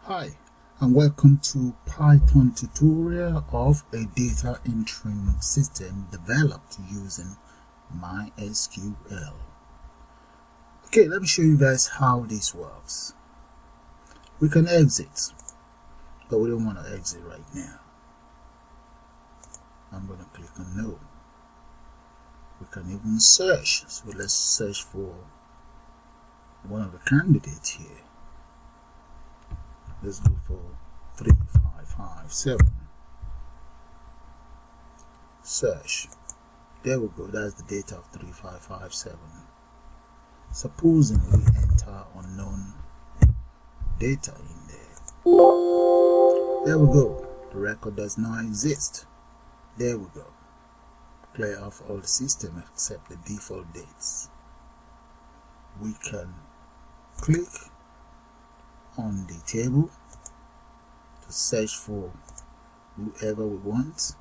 Hi, and welcome to Python tutorial of a data entering system developed using MySQL. Okay, let me show you guys how this works. We can exit, but we don't want to exit right now. I'm going to click on no. We can even search, so let's search for one of the candidates here. Let's go for 3557. Search. There we go. That's the data of 3557. Supposing we enter unknown data in there. There we go. The record does not exist. There we go. Clear off all the system except the default dates. We can click on the table to search for whoever we want,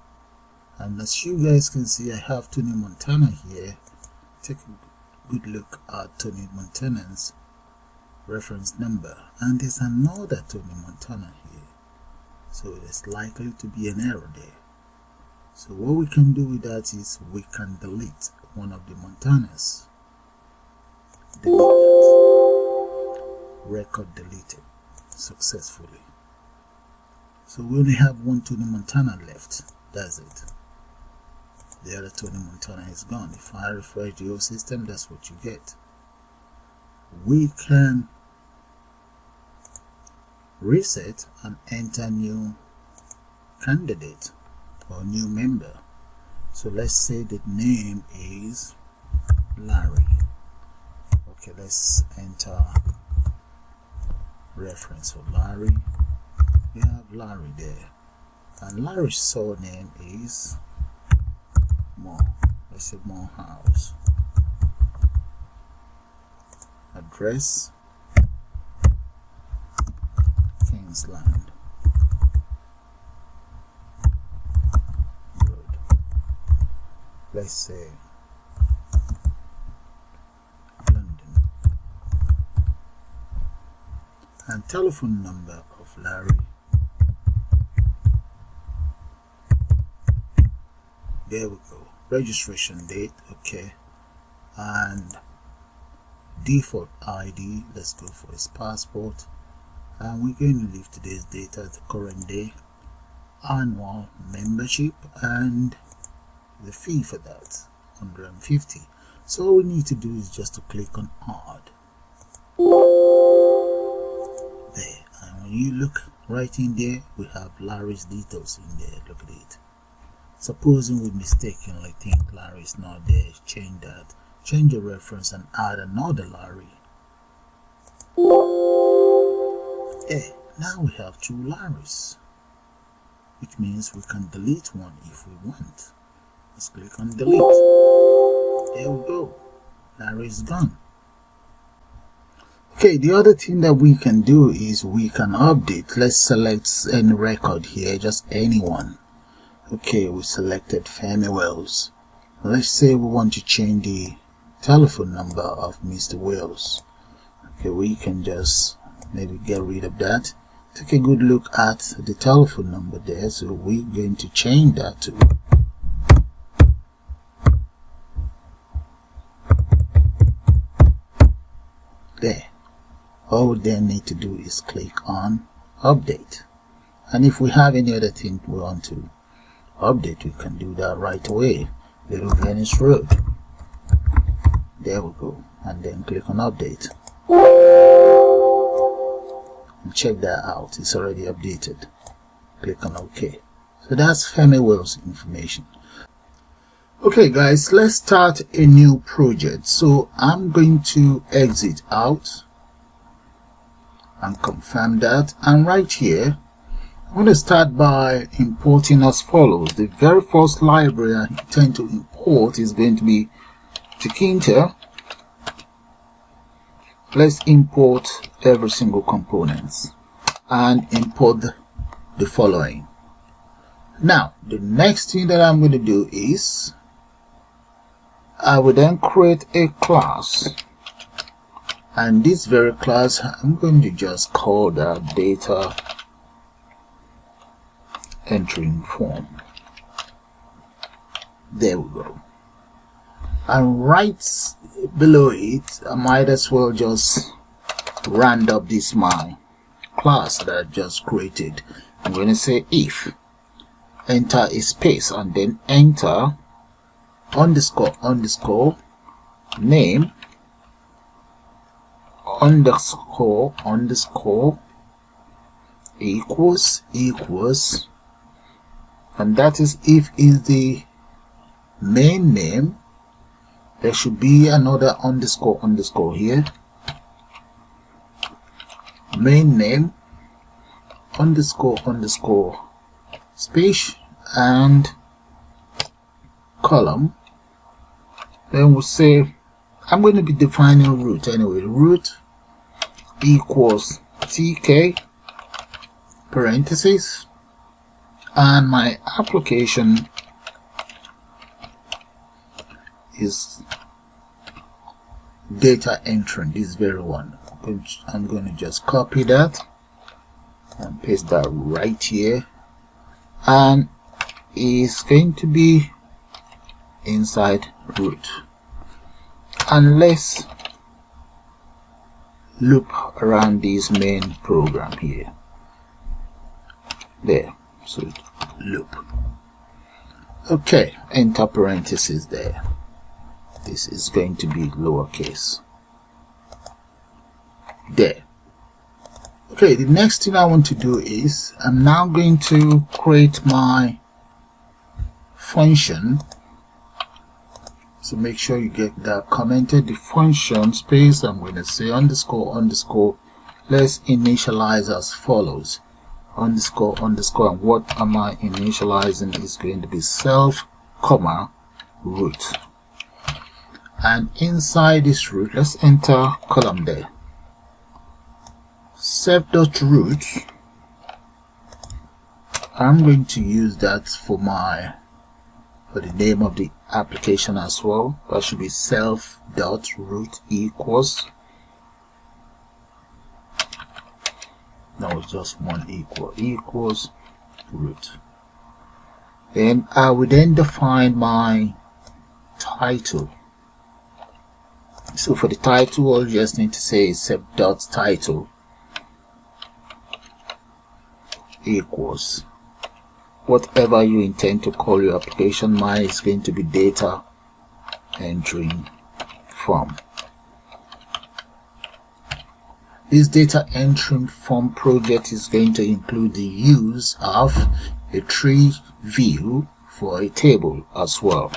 and as you guys can see, I have Tony Montana here. Take a good look at Tony Montana's reference number, and there's another Tony Montana here, so there's likely to be an error there. So what we can do with that is we can delete one of the Montanas. Delete that. Record deleted successfully. So we only have one Tony Montana left. That's it. The other Tony Montana is gone. If I refresh the whole system, that's what you get. We can reset and enter new candidate or new member. So let's say the name is Larry. Okay, let's enter reference for Larry. We have Larry there, and Larry's surname is Moore. Let's say Morehouse. Address Kingsland Road. Let's say and telephone number of Larry. There we go. Registration date, okay, and default ID. Let's go for his passport, and we're going to leave today's date as the current day. Annual membership and the fee for that 150. So all we need to do is just to click on add. There, and when you look right in there, we have Larry's details in there. Look at it. Supposing we mistakenly think Larry is not there, change that, change the reference and add another Larry. Hey, now we have two Larrys, which means we can delete one if we want. Let's click on delete. There we go. Larry is gone. Okay, the other thing that we can do is we can update. Let's select any record here, just anyone. Okay, we selected Femi Wells. Let's say we want to change the telephone number of Mr. Wells. Okay, we can just maybe get rid of that. Take a good look at the telephone number there. So we're going to change that to there. All we then need to do is click on update, and if we have any other thing we want to update, we can do that right away. Little Venice Road, there we go, and then click on update and check that out. It's already updated. Click on OK. So that's Femi Wells information. Okay guys, let's start a new project. So I'm going to exit out and confirm that, and right here I'm going to start by importing as follows. The very first library I intend to import is going to be Tkinter. Let's import every single components and import the following. Now the next thing that I'm going to do is I will then create a class and this very class I'm going to just call that data entering form. There we go. And right below it, I might as well just round up this my class that I just created. I'm going to say if, enter a space, and then enter underscore underscore name underscore underscore equals equals, and that is if is the main name. There should be another underscore underscore here, main name underscore underscore space and column. Then we'll say I'm going to be defining root anyway. Root equals tk parentheses, and my application is data entering, this very one. I'm going to just copy that and paste that right here, and it's going to be inside root. And let's loop around this main program here. There, so loop. Okay, enter parentheses there. This is going to be lowercase. There. Okay, the next thing I want to do is I'm now going to create my function. So make sure you get that commented. The function space, I'm going to say underscore underscore. Let's initialize as follows. Underscore underscore, and what am I initializing is going to be self comma root. And inside this root, let's enter column there. Self.root, I'm going to use that for the name of the application as well. That should be self.root equals, no, it's just one equals root. Then I will then define my title. So for the title, all you just need to say is self.title equals whatever you intend to call your application. Mine is going to be data entering form. This data entering form project is going to include the use of a tree view for a table as well.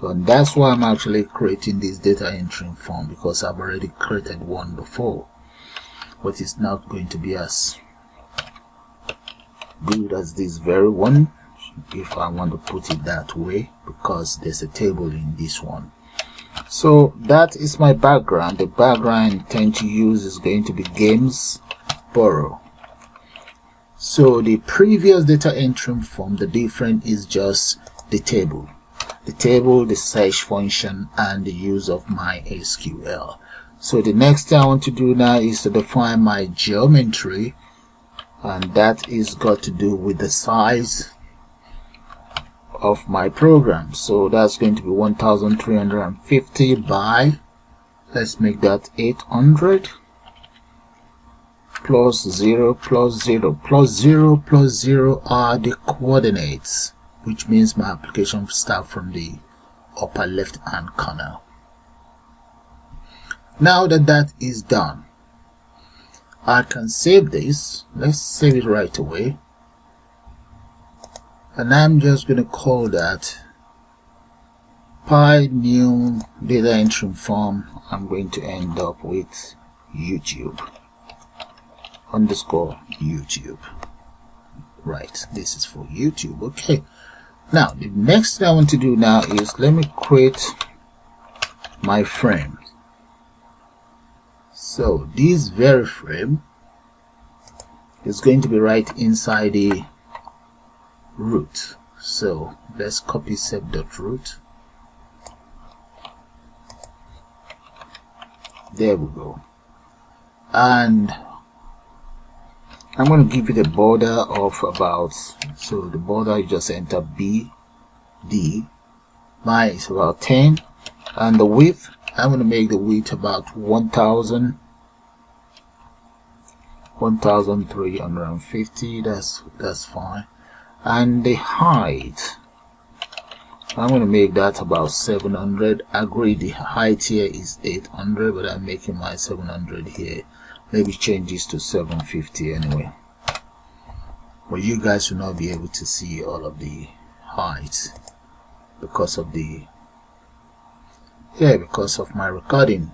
And that's why I'm actually creating this data entering form, because I've already created one before, but it's not going to be as good as this very one, if I want to put it that way, because there's a table in this one. So that is my background. The background I intend to use is going to be games borrow. So the previous data entering form, the difference is just the table, the search function, and the use of MySQL. So the next thing I want to do now is to define my geometry, and that is got to do with the size of my program. So that's going to be 1350 by, let's make that 800 plus 0 plus 0 plus 0 plus 0 are the coordinates, which means my application starts from the upper left hand corner. Now that that is done, I can save this. Let's save it right away, and I'm just going to call that Py new data entry form. I'm going to end up with YouTube underscore YouTube. Right, this is for YouTube. Okay, now the next thing I want to do now is let me create my frame. So this very frame is going to be right inside the root. So let's copy self.root. There we go. and I'm going to give it a border of about, so the border you just enter BD. Mine is about 10, and the width, I'm going to make the width about 1350. That's fine. And the height, I'm going to make that about 700. I agree the height here is 800, but I'm making my 700 here. Maybe change this to 750 anyway. But you guys will not be able to see all of the heights because of the because of my recording.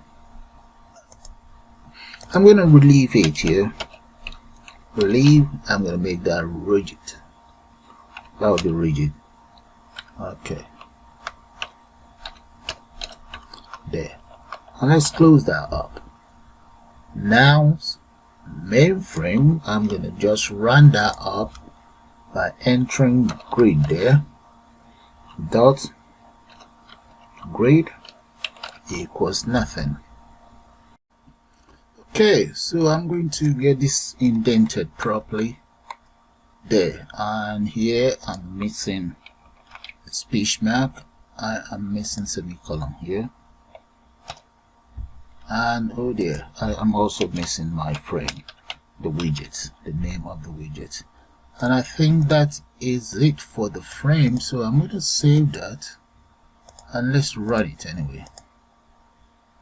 I'm going to relieve it here. Relieve, I'm going to make that rigid. That will be rigid. Okay. There. And let's close that up. Now, mainframe, I'm going to just run that up by entering grid there. Dot grid equals nothing. Okay, so I'm going to get this indented properly there, and here I'm missing a speech mark. I am missing semicolon here, and oh dear, I'm also missing my frame, the widget, the name of the widget. And I think that is it for the frame, so I'm going to save that and let's run it anyway.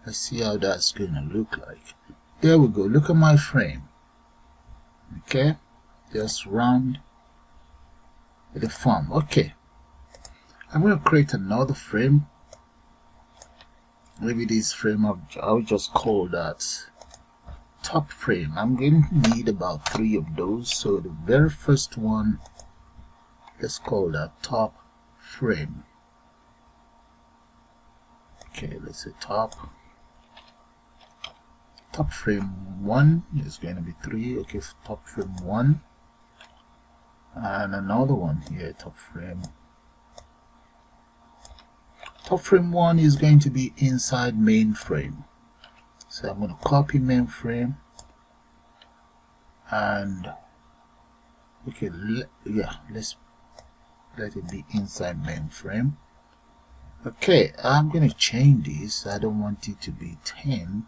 Let's see how that's going to look like. There we go. Look at my frame. Okay, just round the form. Okay, I'm going to create another frame. Maybe this frame I'll just call that top frame. I'm going to need about 3 of those. So the very first one, let's call that top frame. Okay, let's say top frame 1 is going to be 3. Okay, top frame 1, and another one here, top frame 1 is going to be inside main frame. So I'm going to copy main frame, and okay, let's let it be inside main frame. Okay, I'm going to change this. I don't want it to be 10,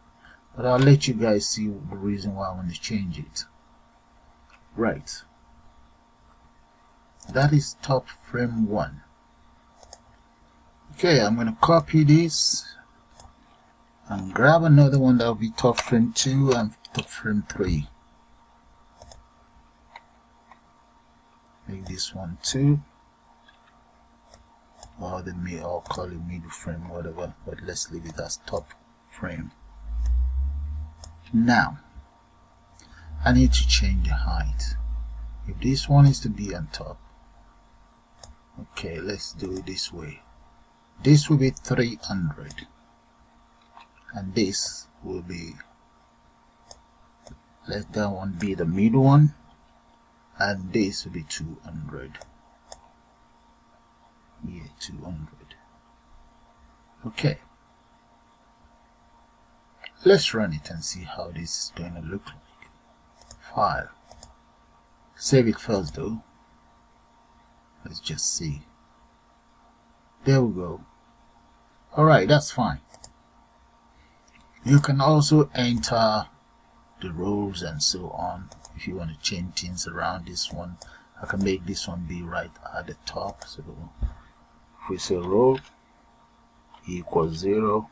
but I'll let you guys see the reason why I want to change it. Right, that is top frame 1. Okay, I'm going to copy this and grab another one that will be top frame 2 and top frame 3. Make this one 2, or I'll call it middle frame, whatever, but let's leave it as top frame. Now I need to change the height. If this one is to be on top, okay, let's do it this way. This will be 300, and this will be, let that one be the middle one, and this will be 200. Yeah, 200. Okay, let's run it and see how this is going to look like. File, save it first though. Let's just see. There we go. Alright, that's fine. You can also enter the rows and so on if you want to change things around. This one, I can make this one be right at the top. So if we say row equals 0,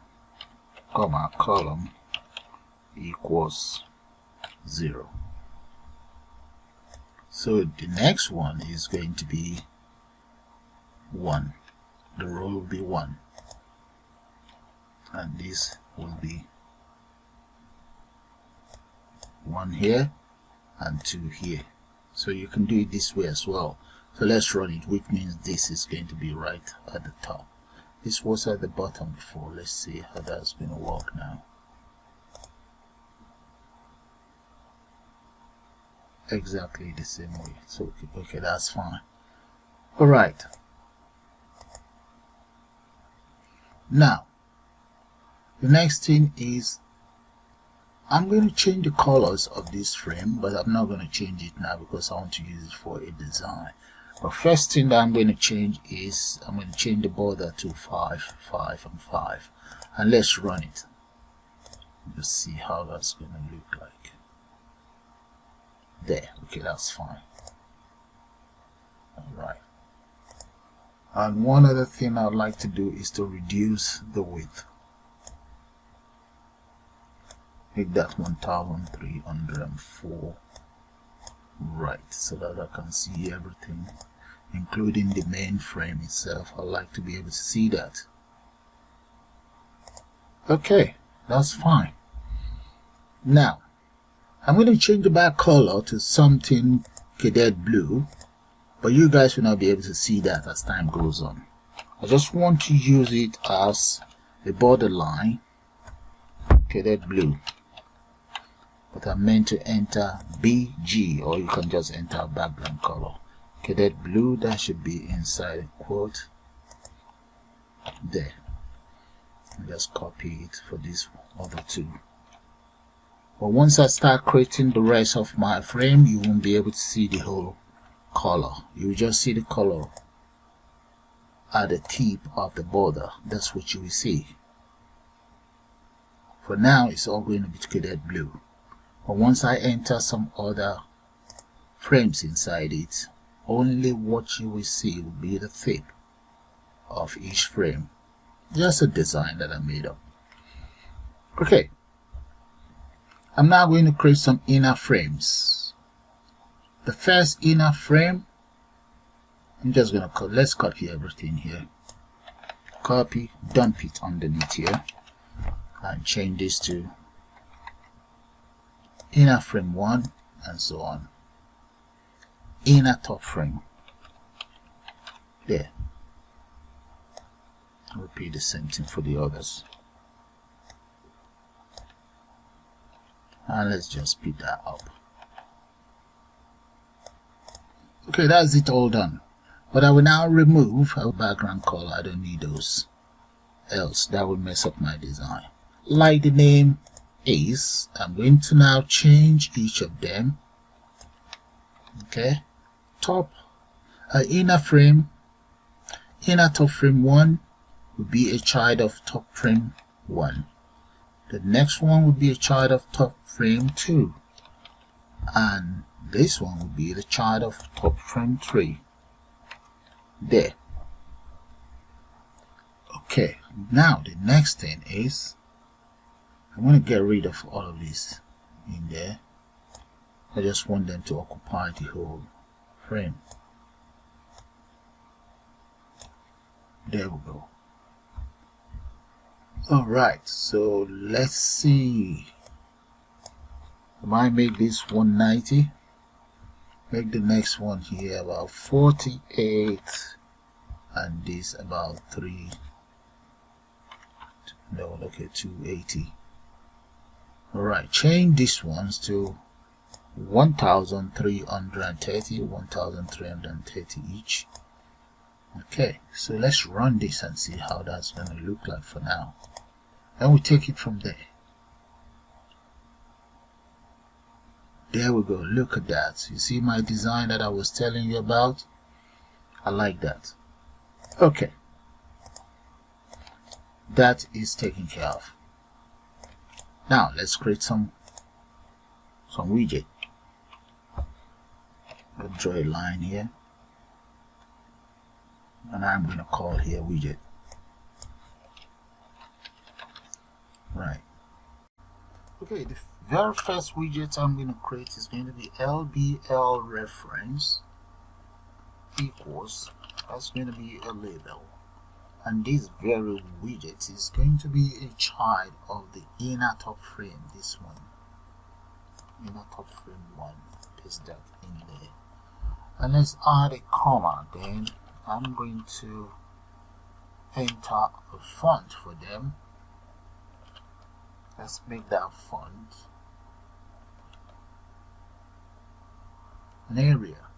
comma, column equals 0. So the next one is going to be 1. The row will be 1, and this will be 1 here and 2 here. So you can do it this way as well. So let's run it, which means this is going to be right at the top. This was at the bottom before. Let's see how that's going to work now. Exactly the same way. So okay, that's fine. All right. Now, the next thing is I'm going to change the colors of this frame, but I'm not going to change it now because I want to use it for a design. But first thing that I'm going to change is I'm going to change the border to 5, 5, and 5. And let's run it. Let's see how that's going to look like. There. Okay, that's fine. Alright. And one other thing I'd like to do is to reduce the width. Make that 1304. Right, so that I can see everything, including the main frame itself. I like to be able to see that. Okay, that's fine. Now, I'm going to change the back color to something cadet blue, but you guys will not be able to see that as time goes on. I just want to use it as a borderline, cadet blue. But I'm meant to enter BG, or you can just enter a background color. Cadet blue, that should be inside a quote. There. I'll just copy it for these other two. But once I start creating the rest of my frame, you won't be able to see the whole color. You will just see the color at the tip of the border. That's what you will see. For now, it's all going to be cadet blue. But once I enter some other frames inside it, only what you will see will be the tip of each frame. Just a design that I made up. Okay. I'm now going to create some inner frames. The first inner frame, I'm just going to let's copy everything here. Copy, dump it underneath here, and change this to inner frame 1, and so on. Inner top frame. There. Repeat the same thing for the others. And let's just speed that up. Okay, that's it all done. But I will now remove our background color. I don't need those, else that will mess up my design. Like the name is, I'm going to now change each of them. Okay, top inner frame, inner top frame 1 will be a child of top frame 1. The next one will be a child of top frame 2, and this one will be the child of top frame 3. There. Okay, now the next thing is I'm going to get rid of all of this in there. I just want them to occupy the whole frame. There we go. Alright, so let's see. I might make this 190. Make the next one here about 48, and this about 280. Alright, change these ones to 1330, 1330 each. Okay, so let's run this and see how that's going to look like for now. And we take it from there. There we go. Look at that. You see my design that I was telling you about? I like that. Okay. That is taken care of. Now let's create some widget. I'll draw a line here. And I'm going to call here widget. Right. Okay, the very first widget I'm going to create is going to be LBL reference equals, that's going to be a label. And this very widget is going to be a child of the inner top frame, this one. Inner top frame 1. Paste that in there. And let's add a comma. Then I'm going to enter a font for them. Let's make that font an area.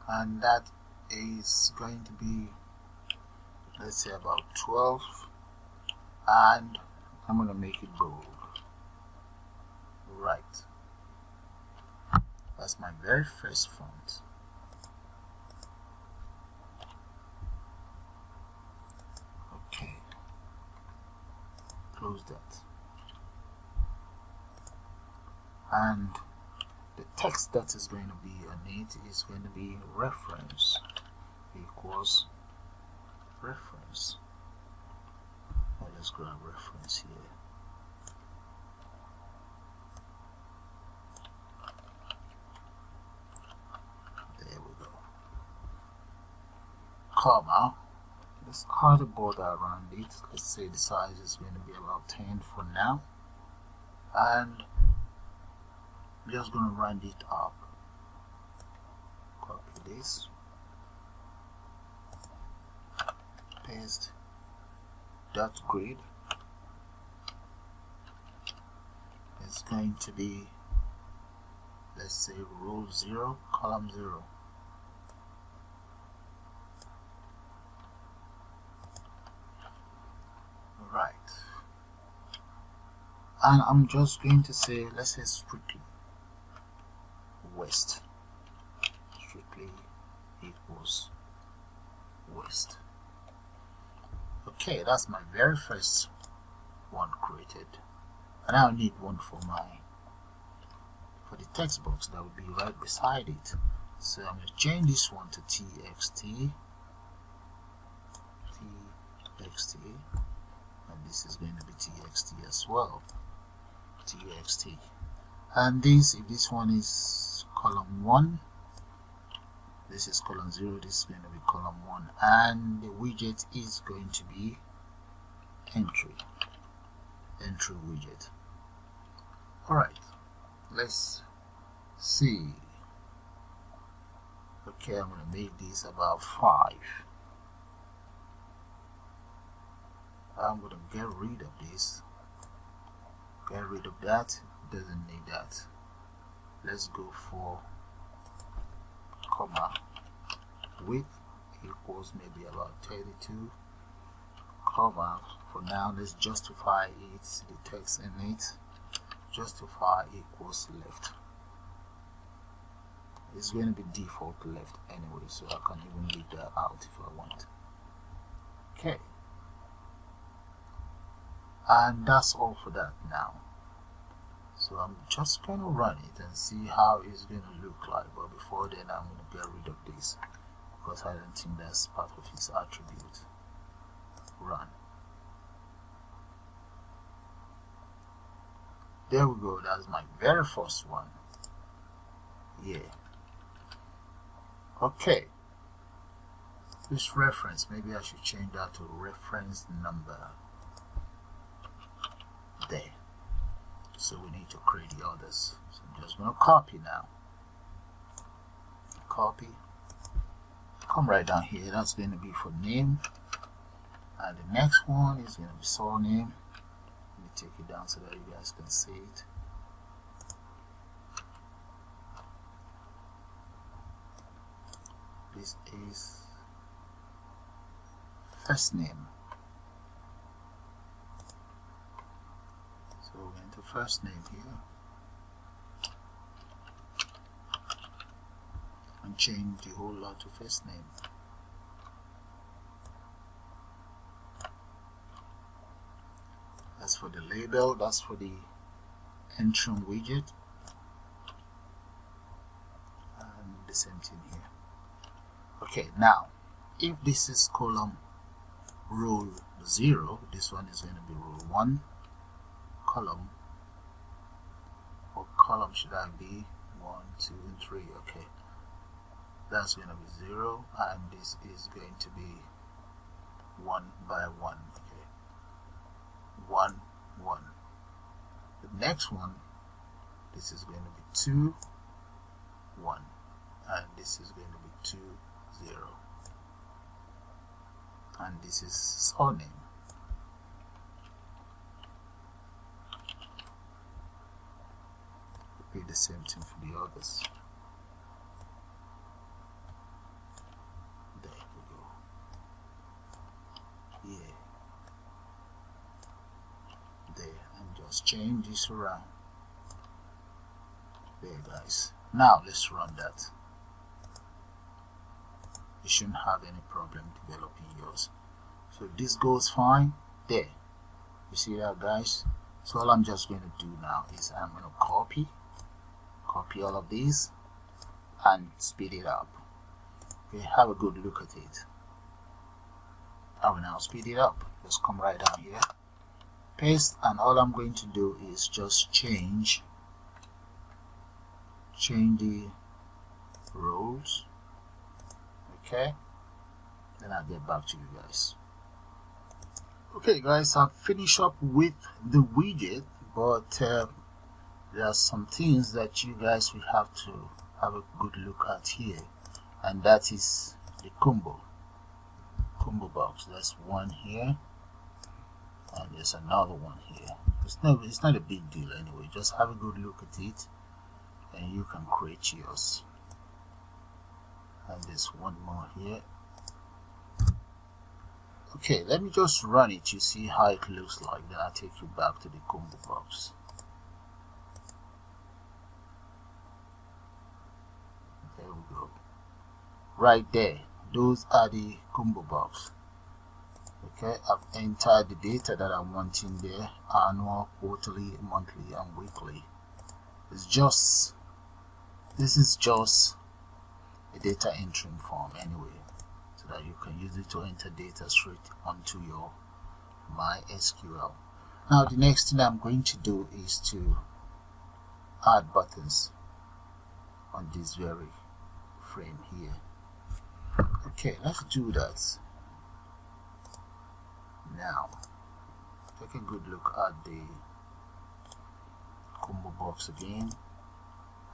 And that is going to be let's say about 12, and I'm going to make it bold. Right, that's my very first font. Okay, close that. And the text that is going to be on it is going to be reference equals reference. Well, let's grab reference here. There we go. Comma. Let's add a border around it. Let's say the size is going to be about 10 for now. And I'm just going to round it up. Copy this. Paste. Dot grid. It's going to be, let's say, row 0, column 0. Right. And I'm just going to say, let's say strictly west. Strictly equals west. Okay, that's my very first one created. And I need one for the text box that will be right beside it. So I'm going to change this one to txt, and this is going to be txt as well, txt. And this, if this one is column 1, this is column 0, this is going to be column 1, and the widget is going to be entry widget. Alright, let's see. Okay, I'm going to make this about 5. I'm going to get rid of this, get rid of that, doesn't need that. Let's go for comma width equals maybe about 32, comma, for now let's justify it, the text in it, justify equals left. It's going to be default left anyway, so I can even leave that out if I want. Okay, and that's all for that now. So I'm just going to run it and see how it's going to look like, but before then I'm going to get rid of this because I don't think that's part of its attribute. Run. There we go, that's my very first one. Yeah. Okay. This reference, maybe I should change that to reference number. There. So we need to create the others. So I'm just going to copy now. Copy. Come right down here. That's going to be for name. And the next one is going to be surname. Let me take it down so that you guys can see it. This is first name. So we're going to first name here and change the whole lot to first name. That's for the label, that's for the entry widget, and the same thing here. Okay, now if this is column row 0, this one is going to be row 1, column, or column should I be 1, 2, and 3. Okay, that's going to be 0, and this is going to be 1 by 1. Okay, 1, 1. The next one, this is going to be 2, 1, and this is going to be 2, 0, and this is surname. Repeat the same thing for the others. There we go. Just change this around. There, guys. Now let's run that. You shouldn't have any problem developing yours. So if this goes fine, there. You see that, guys? So all I'm just going to do now is I'm going to copy all of these and speed it up. Okay, have a good look at it. I will now speed it up. Just come right down here, paste, and all I'm going to do is just change the rows. Okay, then I'll get back to you guys. Okay guys, I've finished up with the widget, but there are some things that you guys will have to have a good look at here, and that is the ComboBox. That's one here, and there's another one here. It's not a big deal anyway. Just have a good look at it and you can create yours. And there's one more here. Okay, let me just run it. You see how it looks like. Then I'll take you back to the ComboBox. There we go. Right there, those are the ComboBox. Okay, I've entered the data that I want in there: annual, quarterly, monthly, and weekly. This is just a data entering form anyway, so that you can use it to enter data straight onto your MySQL. Now the next thing I'm going to do is to add buttons on this very frame here. Okay, let's do that. Now take a good look at the ComboBox again,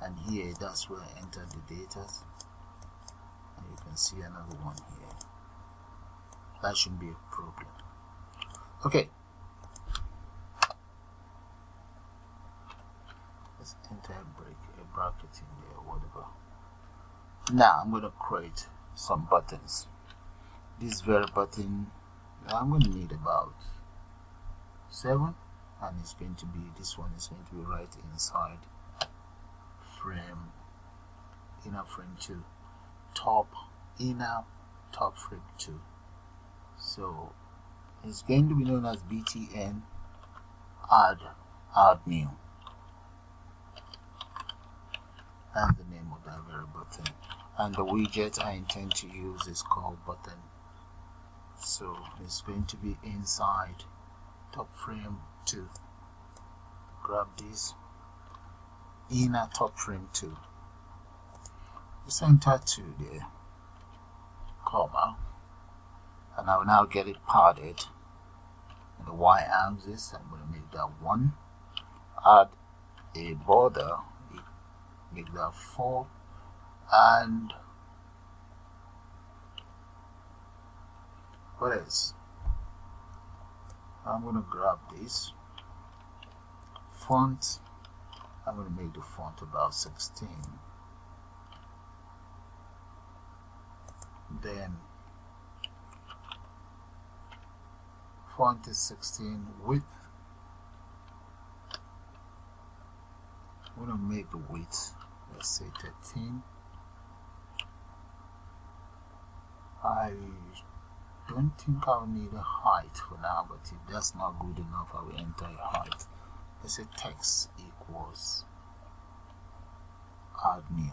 and here that's where I entered the data, and you can see another one here. That shouldn't be a problem. Okay, let's enter a bracket in there, whatever. Now I'm going to create some buttons. This very button, I'm going to need about 7, and it's going to be, this one is going to be right inside frame, inner frame 2, inner top frame 2. So it's going to be known as btn add new. That's the name of that very button. And the widget I intend to use is called Button. So it's going to be inside top frame 2. Grab this, inner top frame 2. Just enter 2 there, comma, and I will now get it padded in the y-axis. I'm going to make that 1. Add a border, make that 4, and what else? I'm going to grab this font. I'm going to make the font about 16. Then font is 16, width. I'm going to make the width, let's say 13. I don't think I'll need a height for now, but if that's not good enough, I will enter a height. Let's say text equals add new.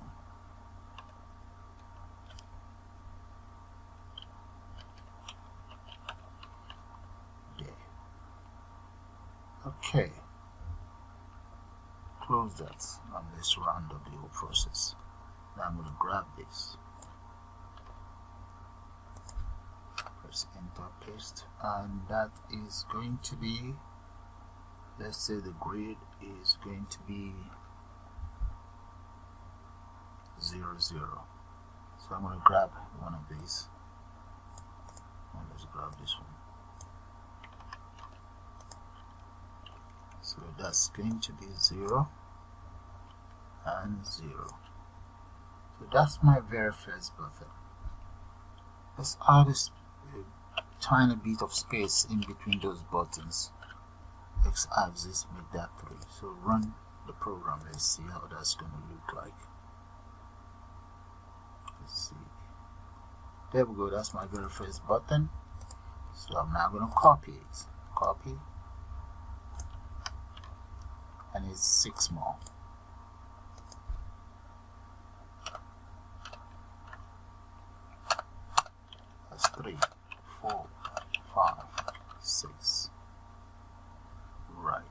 There. Okay. Close that and let's round up the whole process. Now I'm going to grab this. Press enter, paste, and that is going to be, let's say the grid is going to be 0, 0. So I'm going to grab one of these, and let's grab this one. So that's going to be 0 and 0. So that's my very first button. Let's add a tiny bit of space in between those buttons. x-axis, make that 3. So run the program. Let's see how that's going to look like. Let's see. There we go. That's my very first button. So I'm now going to copy it. Copy. And it's 6 more. That's 3, 4, 5, 6. Right.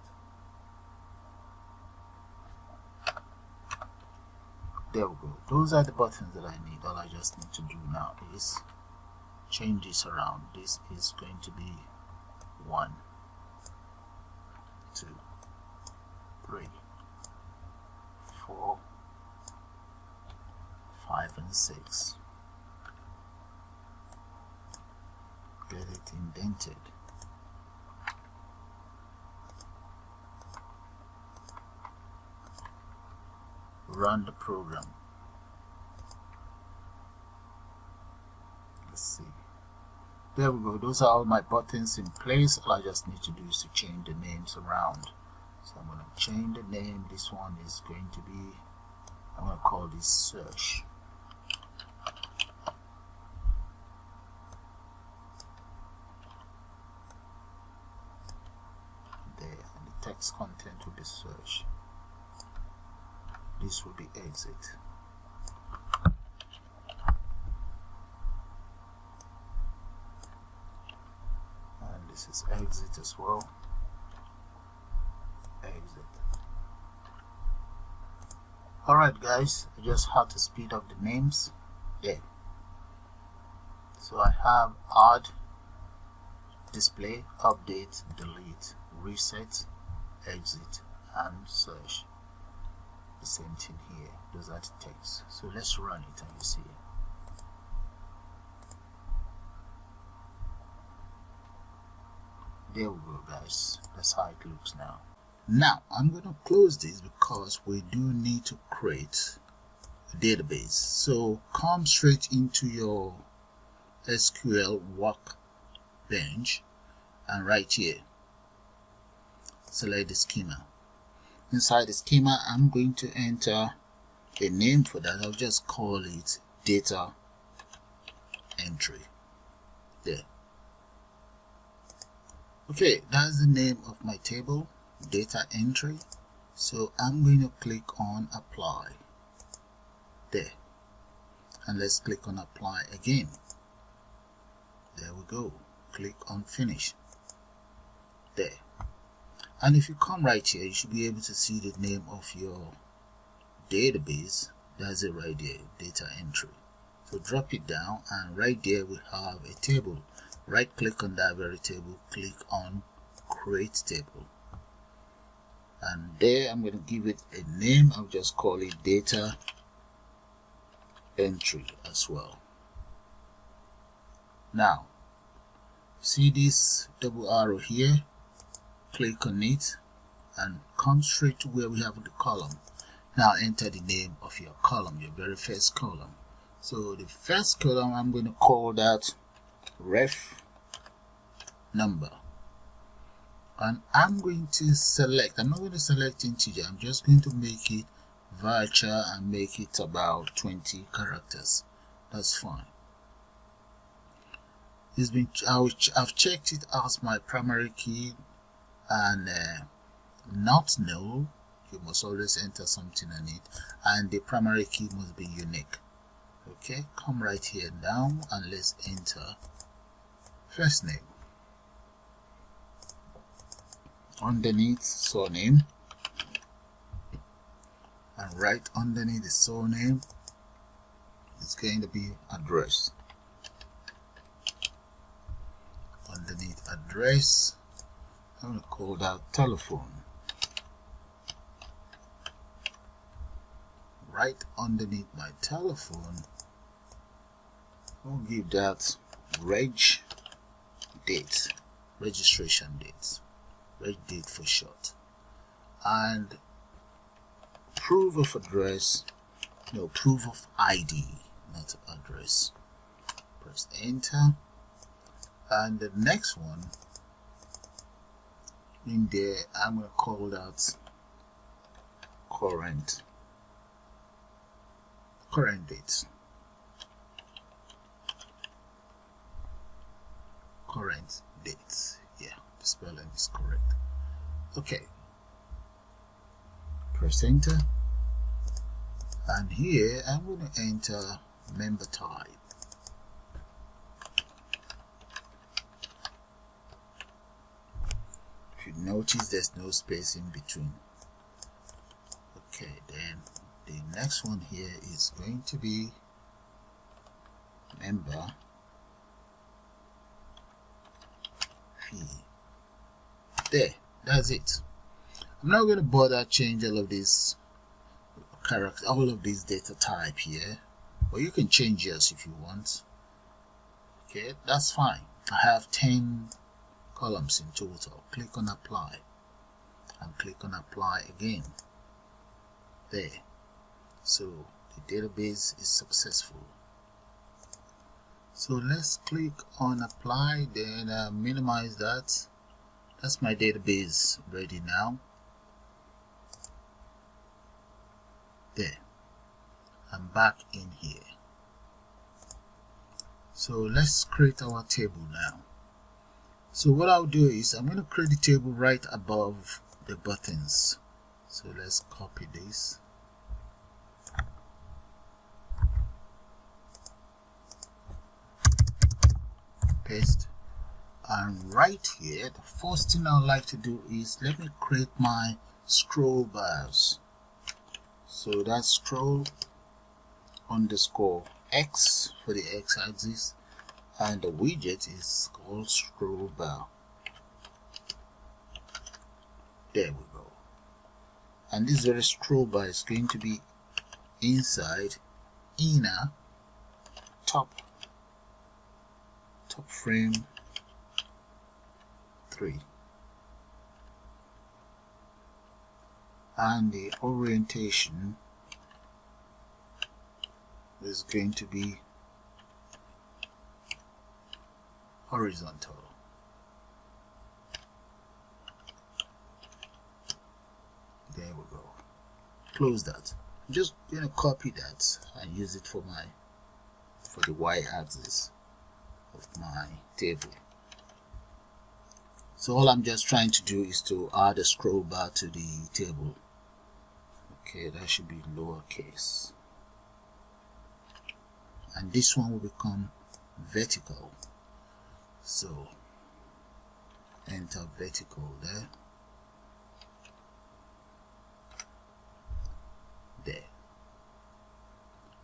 There we go. Those are the buttons that I need. All I just need to do now is change this around. This is going to be 1, 2, 3, 4, 5, and 6. Get it indented. Run the program. Let's see. There we go. Those are all my buttons in place. All I just need to do is to change the names around. So I'm going to change the name. This one is going to be, I'm going to call this search. There, and the text content will be search. This will be exit. And this is exit as well. Exit. Alright guys, I just had to speed up the names. There. So I have add, display, update, delete, reset, exit, and search. The same thing here. Those are the text. So let's run it and you see it. There we go guys. That's how it looks now. Now I'm going to close this because we do need to create a database. So come straight into your SQL workbench and right here select the schema. Inside the schema, I'm going to enter a name for that. I'll just call it data entry. There. Okay, that's the name of my table, data entry. So I'm going to click on apply. There. And let's click on apply again. There we go. Click on finish. There. And if you come right here, you should be able to see the name of your database. That's it right there, data entry. So drop it down, and right there we have a table. Right click on that very table, click on create table. And there I'm going to give it a name. I'll just call it data entry as well. Now, see this double arrow here? Click on it and come straight to where we have the column. Now enter the name of your column, your very first column. So the first column, I'm going to call that ref number. And I'm going to select, I'm not going to select integer, I'm just going to make it varchar and make it about 20 characters. That's fine. It's been, I've checked it as my primary key. And not null, you must always enter something on it, and the primary key must be unique. Okay, come right here down and let's enter first name. Underneath surname, and right underneath the surname it's going to be address. Underneath address, I'm going to call that telephone. Right underneath my telephone, I'll give that reg date, registration date, reg date for short, and proof of address, no, proof of ID, not address. Press enter, and the next one in there, I'm going to call that current dates. Current dates. Yeah, the spelling is correct. Okay. Press enter. And here I'm going to enter member type. If you notice, there's no space in between. Okay, then the next one here is going to be member fee. There, that's it. I'm not going to bother change all of these characters, all of these data type here, but you can change yours if you want. Okay, that's fine. I have 10 columns in total. Click on apply and click on apply again. There. So the database is successful. So let's click on apply, then minimize that. That's my database ready now. There. I'm back in here. So let's create our table now. So what I'll do is I'm going to create the table right above the buttons. So let's copy this. Paste. And right here, the first thing I'd like to do is let me create my scroll bars. So that's scroll underscore X for the X axis, and the widget is called Scrollbar. There we go. And this very scrollbar is going to be inside inner top frame 3, and the orientation is going to be horizontal. There we go. Close that. I'm just going to copy that and use it for the y-axis of my table. So all I'm just trying to do is to add a scroll bar to the table. Okay, that should be lowercase. And this one will become vertical. So enter vertical there. There.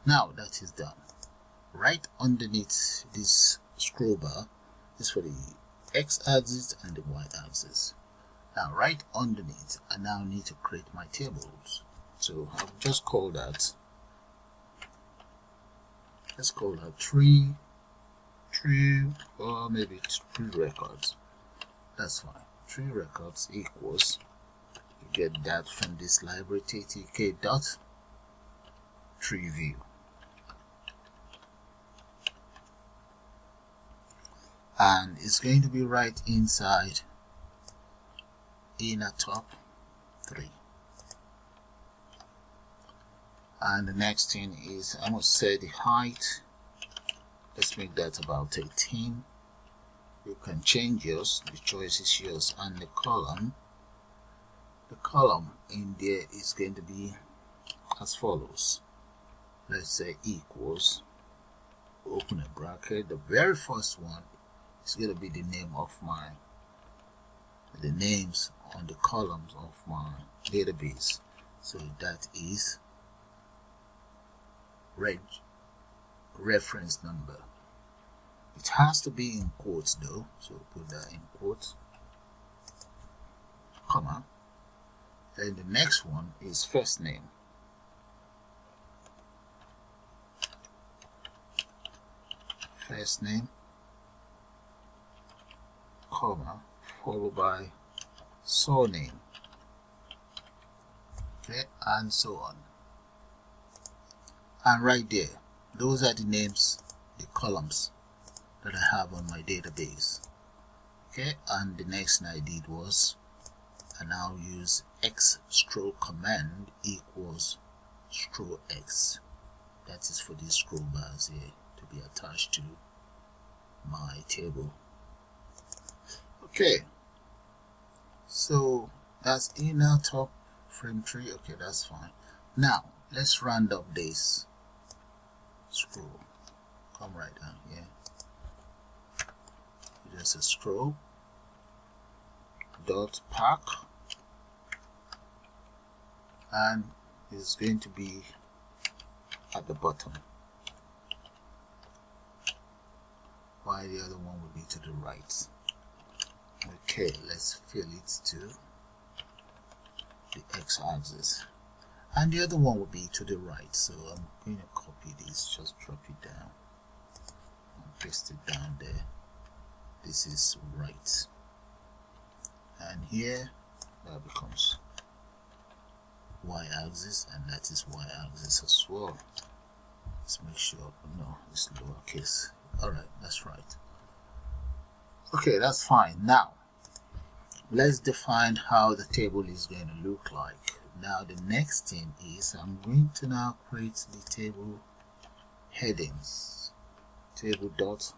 Now that is done. Right underneath this scroll bar is for the x-axis and the y-axis. Now right underneath, I now need to create my tables. So I'll just call that, let's call that tree, or maybe tree records. That's fine. Tree records equals, you get that from this library ttk dot treeview. And it's going to be right inside inner top 3. And the next thing is I must set the height. Let's make that about 18. You can change yours, the choice is yours. And the column in there is going to be as follows. Let's say equals, open a bracket, the very first one is going to be the name of the names on the columns of my database. So that is reference number. It has to be in quotes though, so put that in quotes, comma. Then the next one is first name. First name, comma, followed by surname. Okay, and so on. And right there, those are the names, the columns that I have on my database. Okay, and the next thing I did was and now use x scroll command equals scroll x. That is for these scroll bars here to be attached to my table. Okay, so that's in our top frame tree. Okay, that's fine. Now let's round up this scroll. Come right down here. Just a scroll dot pack, and it's going to be at the bottom, while the other one will be to the right. Okay, let's fill it to the x-axis, and the other one will be to the right. So I'm going to copy this, just drop it down and paste it down there. This is right, and here that becomes y-axis, and that is y-axis as well. Let's make sure, no, it's lowercase. Alright, that's right. Okay, that's fine. Now let's define how the table is going to look like. Now the next thing is I'm going to now create the table headings. Table dot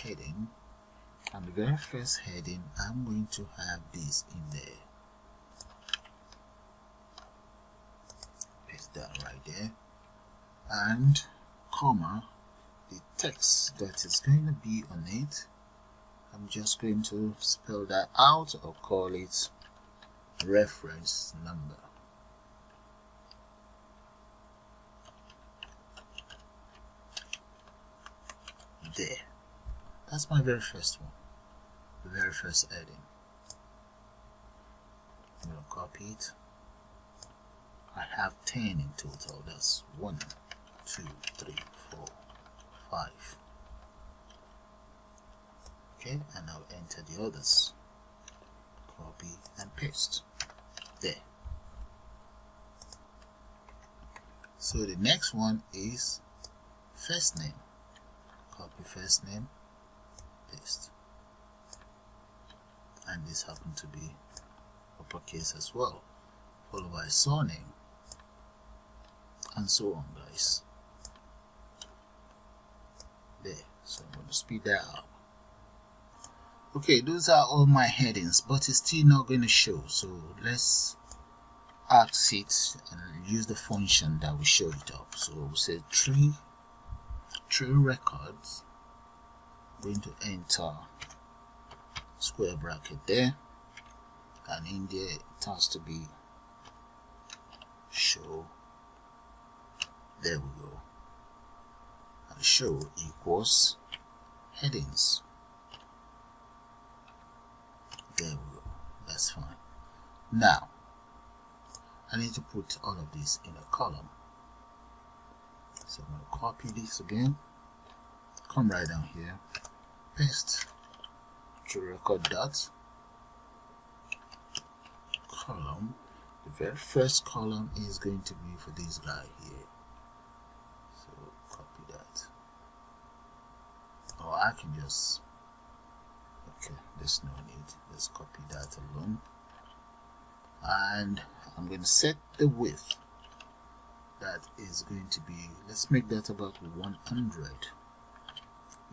heading, and the very first heading I'm going to have this in there. Paste that right there, and comma, the text that is going to be on it, I'm just going to spell that out or call it reference number. There. That's my very first one, the very first heading. I'm going to copy it. I have 10 in total. That's 1, 2, 3, 4, 5. Okay, and I'll enter the others. Copy and paste. There. So the next one is first name. Copy first name, paste. And this happened to be uppercase as well, followed by surname, and so on, guys. There. So I'm going to speed that up. Okay, those are all my headings, but it's still not going to show. So let's ask it and use the function that will show it up. So we'll say tree records. I'm going to enter square bracket there, and in there it has to be show. There we go. And show equals headings. There we go. That's fine. Now I need to put all of this in a column. So I'm going to copy this again, come right down here, paste to record dot column. The very first column is going to be for this guy here. So copy that. Or I can just, okay, there's no need. Let's copy that alone. And I'm going to set the width. That is going to be, let's make that about 100.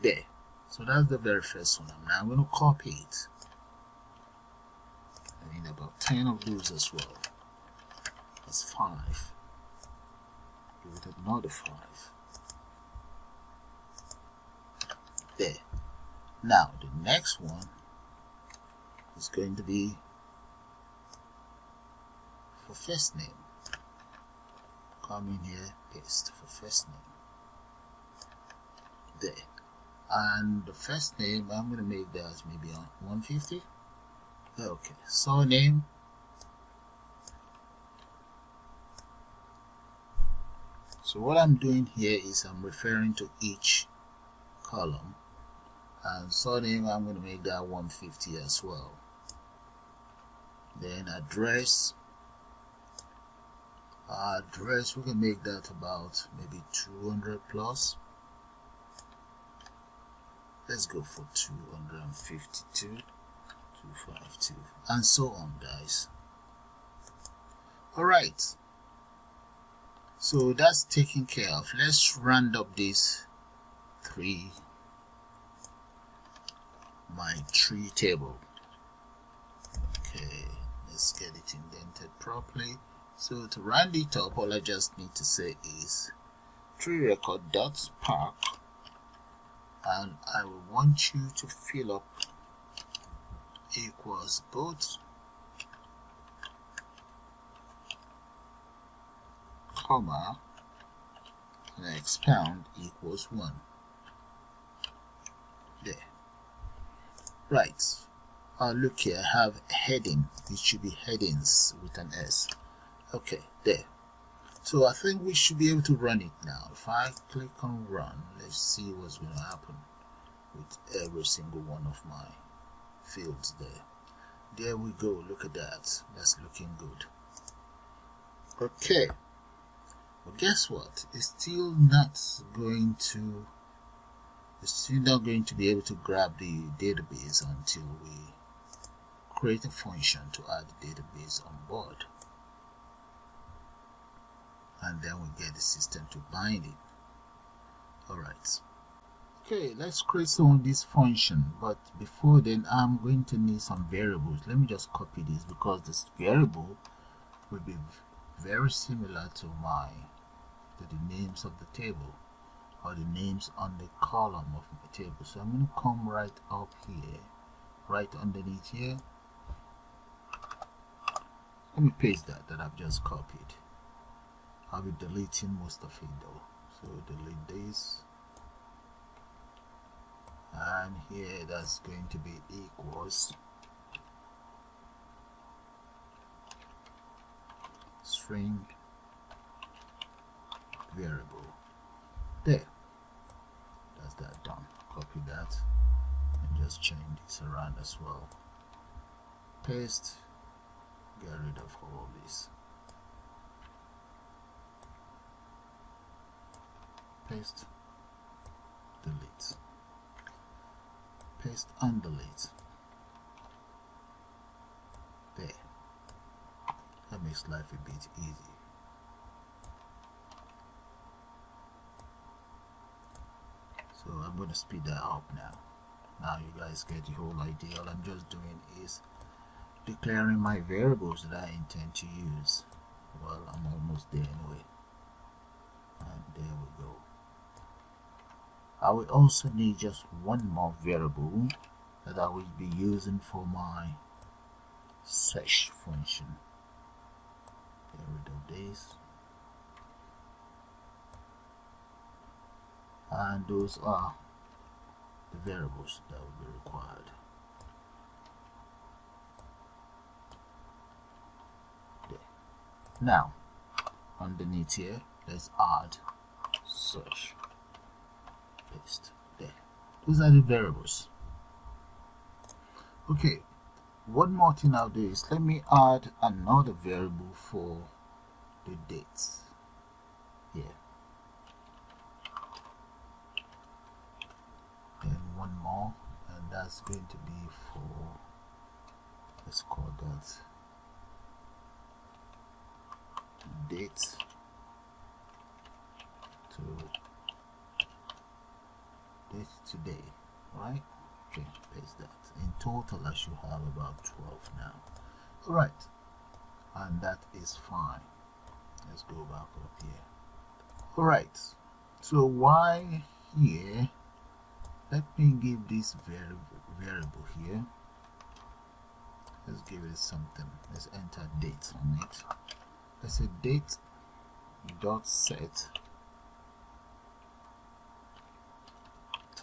There. So that's the very first one. Now I'm going to copy it. I need about 10 of those as well. That's 5. Give it another 5. There. Now the next one is going to be for first name. Come in here, paste for first name. There. And the first name, I'm going to make that maybe on 150. Okay. Surname. So what I'm doing here is I'm referring to each column. And surname, I'm going to make that 150 as well. Then address. Address, we can make that about maybe 200 plus. Let's go for 252. 252, and so on, guys. All right, so that's taken care of. Let's round up this my tree table. Okay, let's get it indented properly. So to round it up, all I just need to say is tree record dot park, and I will want you to fill up equals both comma and expound equals 1. There. Right. Look here, I have heading. It should be headings with an S. Okay, there. So I think we should be able to run it now. If I click on run, let's see what's going to happen with every single one of my fields there. There we go. Look at that. That's looking good. Okay. But guess what? It's still not going to be able to grab the database until we create a function to add the database on board, and then we get the system to bind it. Alright, okay, let's create some of this function, but before then I'm going to need some variables. Let me just copy this because this variable will be very similar to the names of the table, or the names on the column of my table. So I'm going to come right up here, right underneath here. Let me paste that I've just copied. I'll be deleting most of it though. So delete this, and here that's going to be equals string variable. There. That's that done. Copy that and just change this around as well. Paste. Get rid of all this. Paste. Delete. Paste and delete. There. That makes life a bit easy. So I'm going to speed that up now. Now you guys get the whole idea. All I'm just doing is declaring my variables that I intend to use. Well, I'm almost there anyway. And there we go. I will also need just one more variable that I will be using for my search function. Get rid of this. And those are the variables that will be required. There. Now, underneath here, let's add search. Paste. There. Those are the variables. Okay. One more thing I'll do is let me add another variable for the dates. Here. Then one more, and that's going to be for, let's call that date today, right? Okay, paste that. In total I should have about 12 now. Alright, and that is fine. Let's go back up here. Alright, so why here, let me give this variable here, let's give it something. Let's enter date on it. Let's say date dot set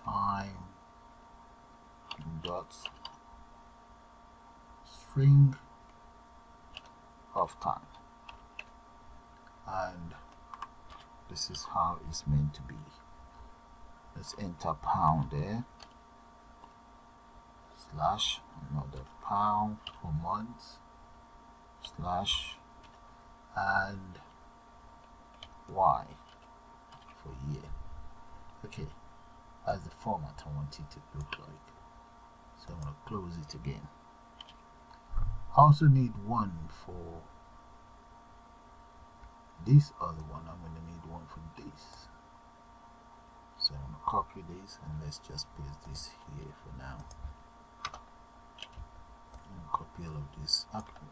time dot string of time, and this is how it's meant to be. Let's enter pound there, slash another pound for month, slash, and y for year. Okay, that's the format I want it to look like. So I'm going to close it again. I also need one for this other one. I'm going to need one for this. So I'm going to copy this and let's just paste this here for now. And copy all of this. Okay.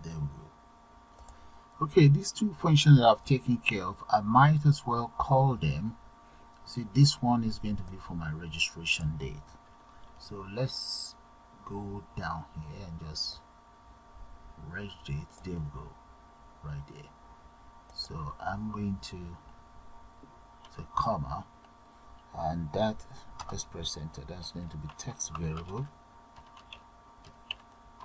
There we go. Okay, these two functions that I've taken care of, I might as well call them. See, this one is going to be for my registration date. So let's go down here and just reg date. There we go, right there. So I'm going to say comma, and that, let's press enter. That's going to be text variable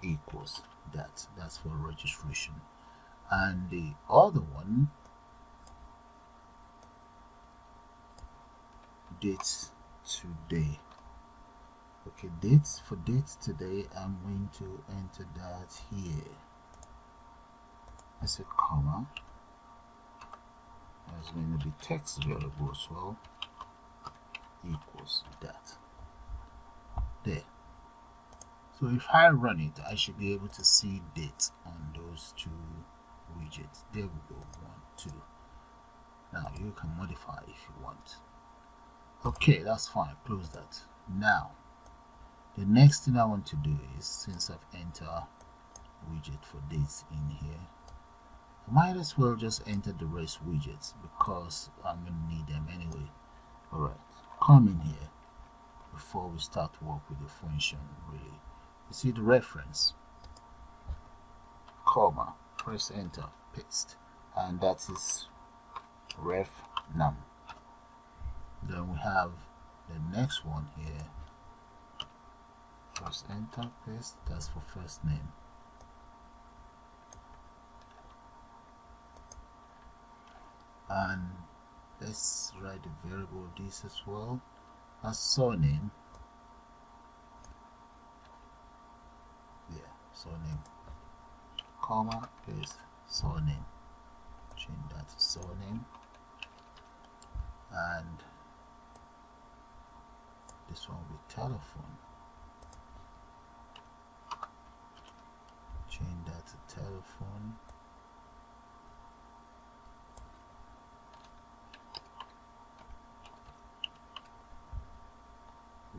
equals that. That's for registration. And the other one, dates today. Okay, dates for dates today, I'm going to enter that here. That's a comma. That's going to be text variable as well, equals that. There. So if I run it, I should be able to see dates on those two widgets. There we go, 1, 2. Now you can modify if you want. Okay, that's fine. Close that. Now the next thing I want to do is, since I've entered widget for dates in here, I might as well just enter the rest widgets because I'm going to need them anyway. Alright, come in here before we start work with the function. Really, you see the reference, comma, press enter, paste, and that is ref num. Then we have the next one here, press enter, paste, that's for first name. And let's write the variable this as well as surname. Yeah, surname, comma, paste, surname. Change that to surname. And this one will be telephone. Change that to telephone.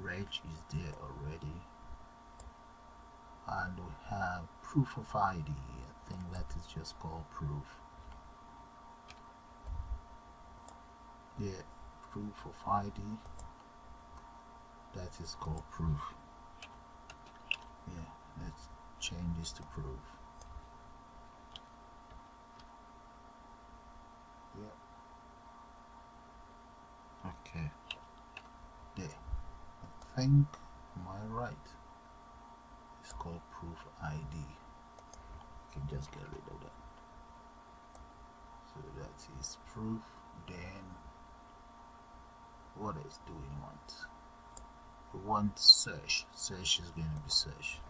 Reg is there already. And we have proof of ID. I think that is just called proof. Yeah, proof of ID. That is called proof. Yeah, let's change this to proof. Yeah. Okay. There. I think, am I right? It's called proof ID. You can just get rid of that. So that is proof. Then what else do we want? We want search. Search is going to be search.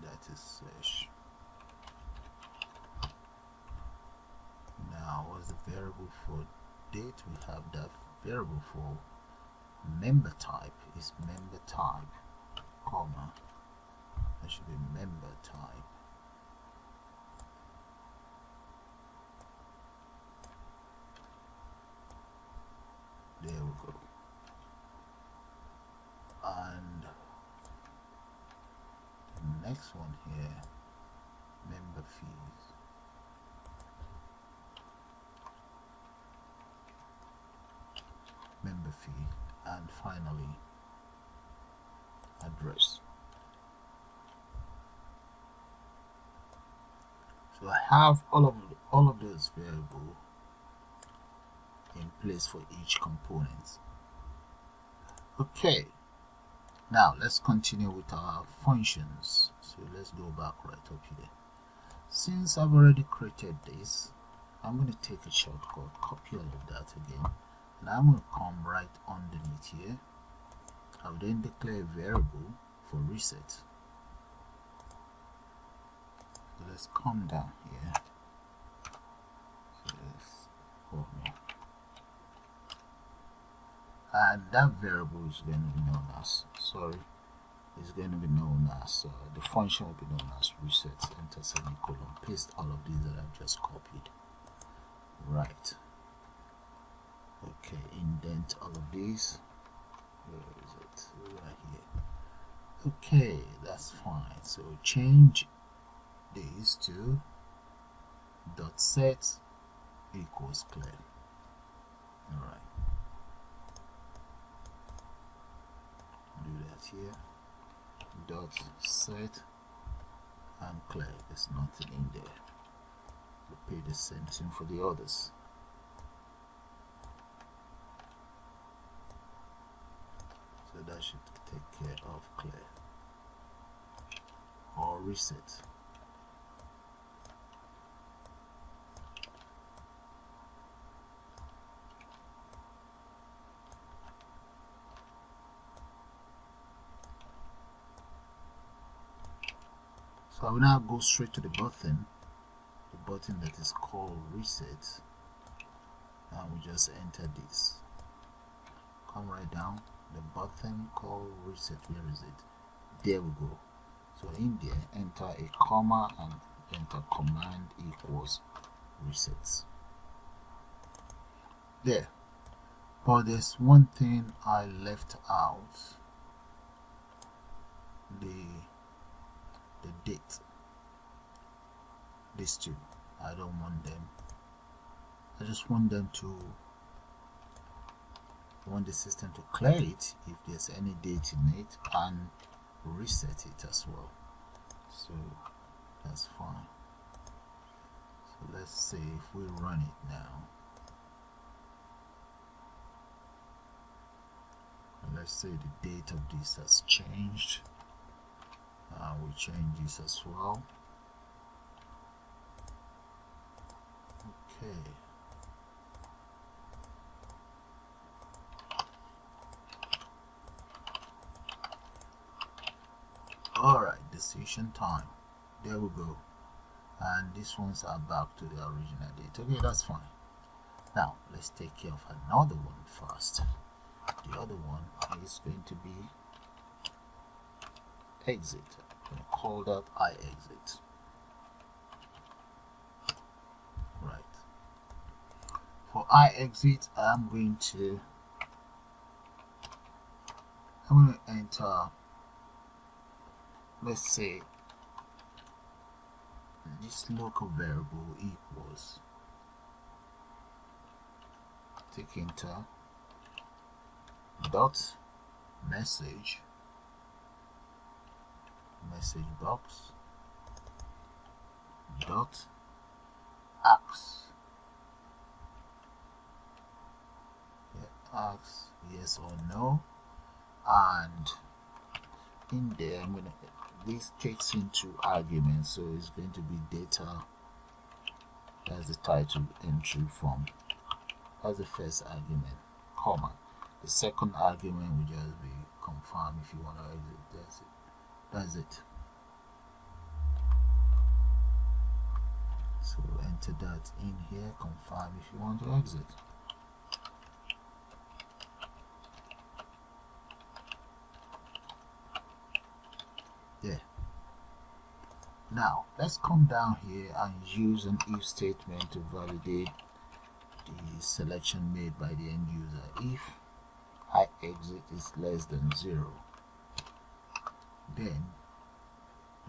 That is search. Now, what's the variable for date? We have that variable for member type is member type, comma. That should be member type. There we go. And the next one here, member fees. Member fee, and finally address. So I have all of those variables in place for each component. Okay, now let's continue with our functions. So let's go back right up here. Since I've already created this, I'm going to take a shortcut, copy all of that again, and I'm going to come right underneath here. I will then declare a variable for reset. So let's come down here. So let's, oh no. and that variable is going to be known as, the function will be known as reset, enter semicolon, paste all of these that I've just copied. Right. Okay, indent all of these. Where is it? Right here. Okay, that's fine. So change these to dot set equals clear. Alright. Do that here. Dot set and clear. There's nothing in there. Repeat the same thing for the others. So that should take care of clear or reset. So I will now go straight to the button that is called reset, and we just enter this. Come right down, the button called reset, where is it? There we go. So in there, enter a comma and enter command equals resets. There. But there's one thing I left out, the date. These two, I don't want them. I just want them to, I want the system to clear it if there's any date in it and reset it as well. So that's fine. So let's say if we run it now, and let's say the date of this has changed. We change this as well. Okay. Alright, decision time. There we go. And these ones are back to the original date. Okay, that's fine. Now, let's take care of another one first. The other one is going to be exit. I'm going to call that iExit. Right. For iExit, I'm going to enter, let's say, this local variable equals, take enter, dot message box dot ask, ask yes or no, and in there I'm gonna, this takes into arguments, so it's going to be data, that's the title entry form, that's the first argument, comma, the second argument will just be confirm if you want to exit. That's it. So enter that in here, confirm if you want to exit. There. Now let's come down here and use an if statement to validate the selection made by the end user. If iExit is less than 0, then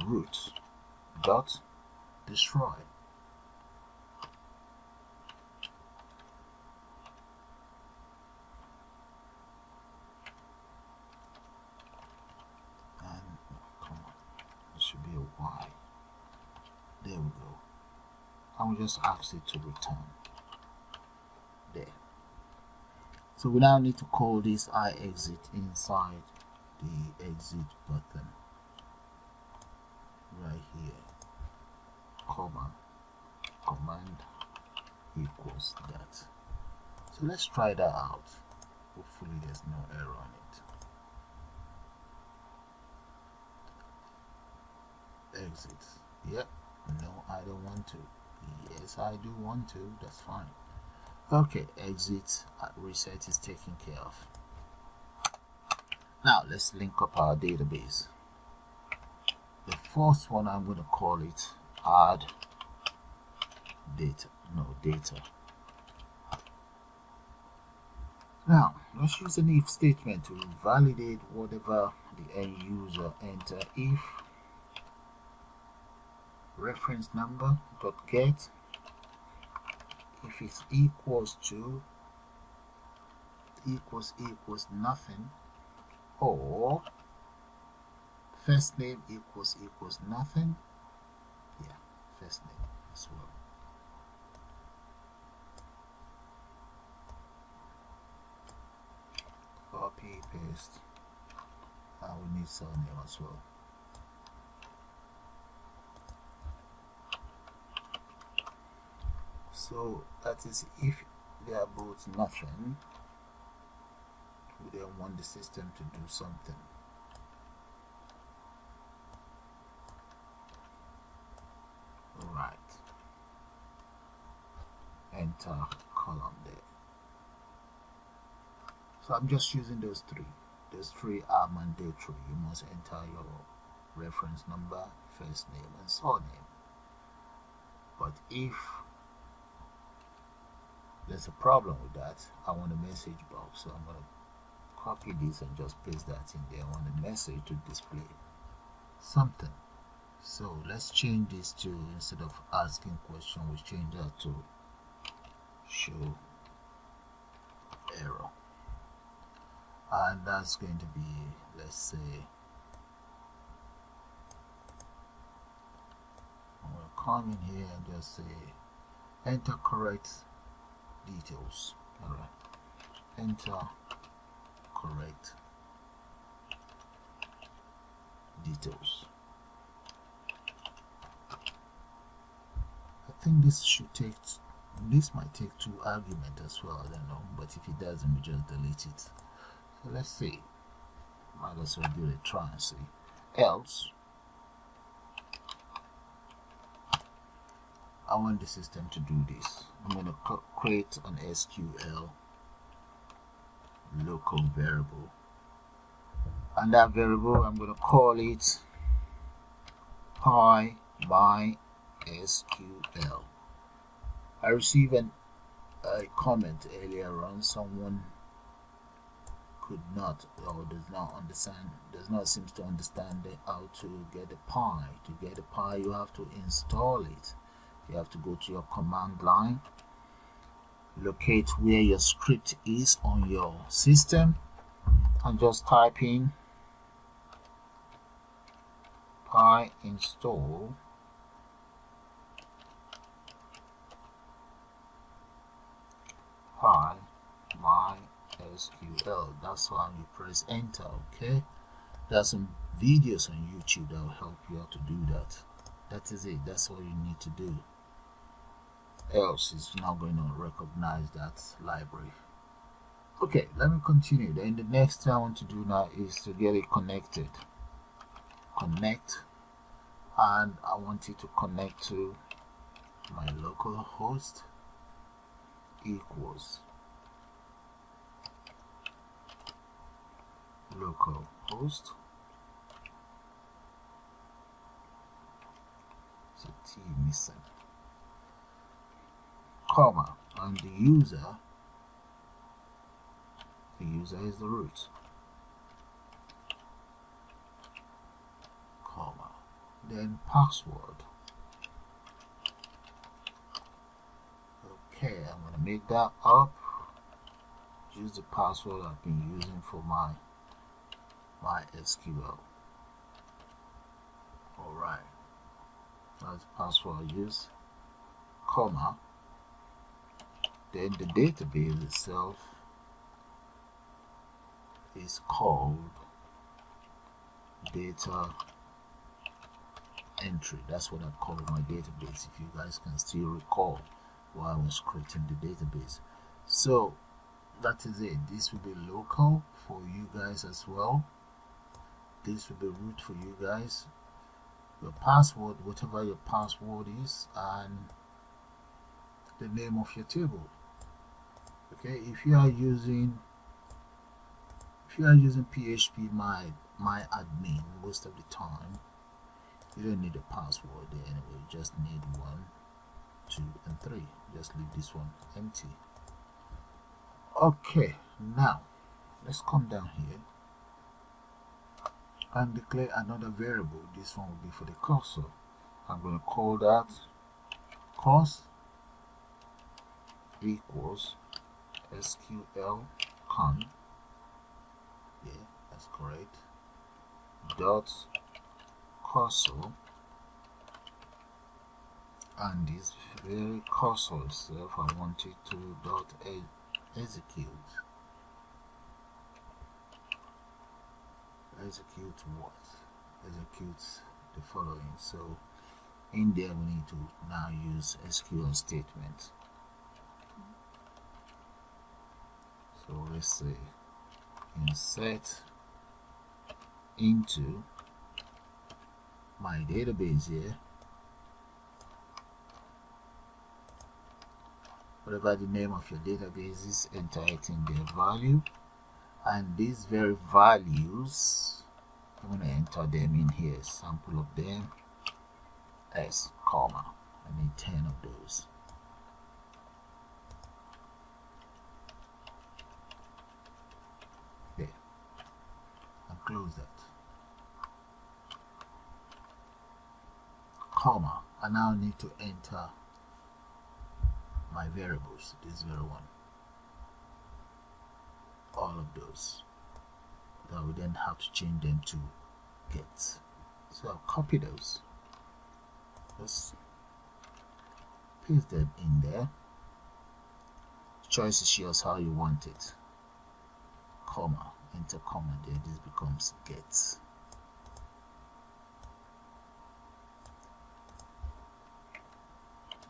root dot destroy. And come on, it should be a Y. There we go. And we just ask it to return. There. So we now need to call this iExit inside the exit button right here, comma, command equals that. So let's try that out. Hopefully there's no error on it. Exit. Yep. No, I don't want to. Yes, I do want to. That's fine. Okay, exit reset is taken care of. Now let's link up our database. The first one, I'm going to call it add data. Now let's use an if statement to validate whatever the end user enter. If reference number dot get, if it's equals to equals nothing, or first name equals nothing. Yeah, first name as well. Copy, paste. We need surname as well. So that is if they are both nothing, we then want the system to do something. Right. Enter column there. So I'm just using those three. Those three are mandatory. You must enter your reference number, first name, and surname. But if there's a problem with that, I want a message box, so I'm going to copy this and just paste that in there. I want the message to display something. So let's change this to, instead of asking question, we change that to show error. And that's going to be, let's say, I'm going to come in here and just say enter correct details. Alright, enter correct details. I think this might take 2 arguments as well, I don't know, but if it doesn't, we just delete it. So let's see, might as well give it a try and see. Else, I want the system to do this. I'm going to create an SQL local variable, and that variable I'm going to call it MySQL. I received a comment earlier on. Someone could not, or does not seem to understand how to get a Pi. To get a Pi, you have to install it. You have to go to your command line, locate where your script is on your system, and just type in Pi install Pi MySQL. That's why you press enter. Okay, there's some videos on YouTube that will help you how to do that. That is it. That's all you need to do. Else it's not going to recognize that library. Okay, let me continue. Then the next thing I want to do now is to get it connected. Connect, and I want it to connect to my local host equals local host. It's a T missing, comma, and the user is the root, comma, then password. Okay, I'm going to make that up. Use the password I've been using for my SQL. Alright, that's the password I use, comma, then the database itself is called data entry. That's what I call my database, if you guys can still recall while I was creating the database. So that is it. This will be local for you guys as well. This will be root for you guys. Your password, whatever your password is, and the name of your table. Okay, if you are you are using PHP my admin most of the time, you don't need a password there anyway. You just need 1, 2, and 3. Just leave this one empty. Okay, now let's come down here and declare another variable. This one will be for the cursor. I'm going to call that course equals SQL con, yeah, that's correct, dot cursor, and this very cursor itself I want it to dot execute what? Executes the following. So in there we need to now use SQL statement. So let's say insert into my database here, whatever the name of your database is, enter it in their value, and these very values I'm going to enter them in here, sample of them as comma. I need 10 of those. There, and close that, comma. I now need to enter my variables, this very one, all of those. That we then have to change them to get. So I'll copy those, just paste them in there. Choice is yours how you want it. Comma, enter comma there, this becomes get.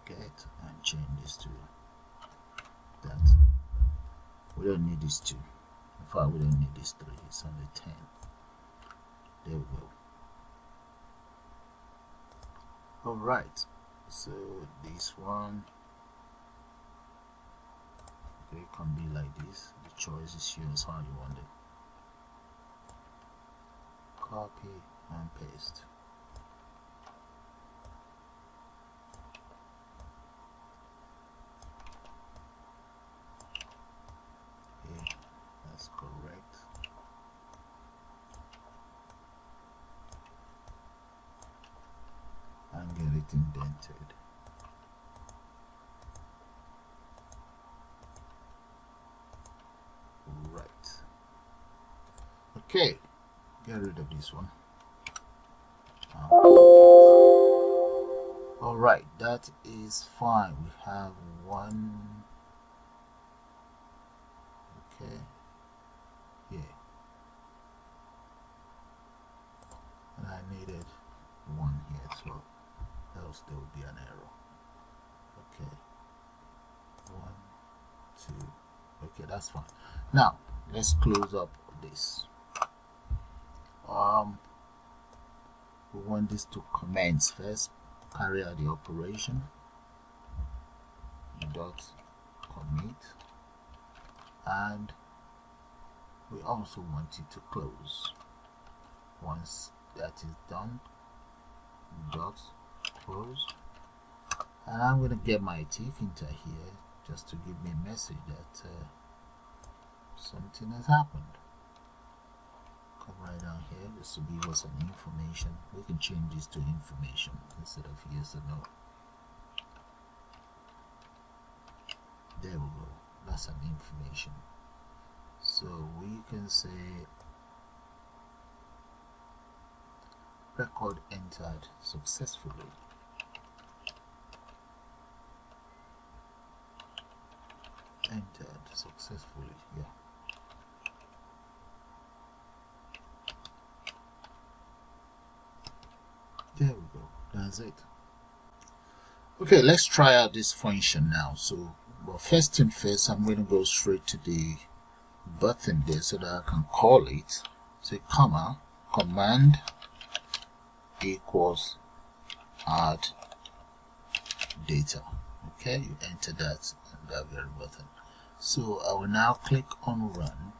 Get, and change this to that. We don't need these 2. In fact, we don't need these 3. It's only 10. There we go. Alright, so this one, okay, it can be like this. The choice is yours how you want it. Copy and paste. Okay, that's correct. And get it indented. Right. Okay, get rid of this one. Alright, that is fine. We have one. Okay, yeah, and I needed one here as well, else there would be an error. Okay, 1, 2, okay, that's fine. Now let's close up this. We want this to commence first, carry out the operation, dot commit, and we also want it to close. Once that is done, dot close, and I'm going to get my tick enter here just to give me a message that something has happened. Come right down here just to give us an information. We can change this to information instead of yes or no. There we go, that's an information. So we can say record entered successfully. Entered successfully, yeah. There we go, that's it. Okay, let's try out this function now. So, but first thing first, I'm going to go straight to the button there so that I can call it. Say comma, command equals add data. Okay, you enter that and that very button. So I will now click on run,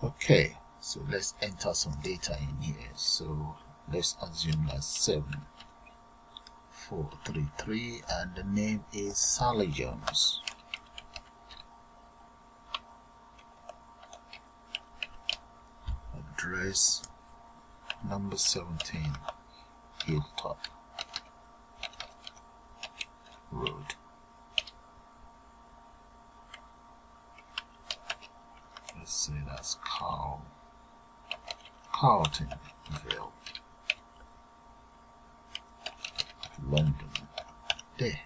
Okay, so let's enter some data in here. So let's assume that's 7433 and the name is Sally Jones. Address number 17 Hilltop Road. Let's say that's Carltonville, London. There.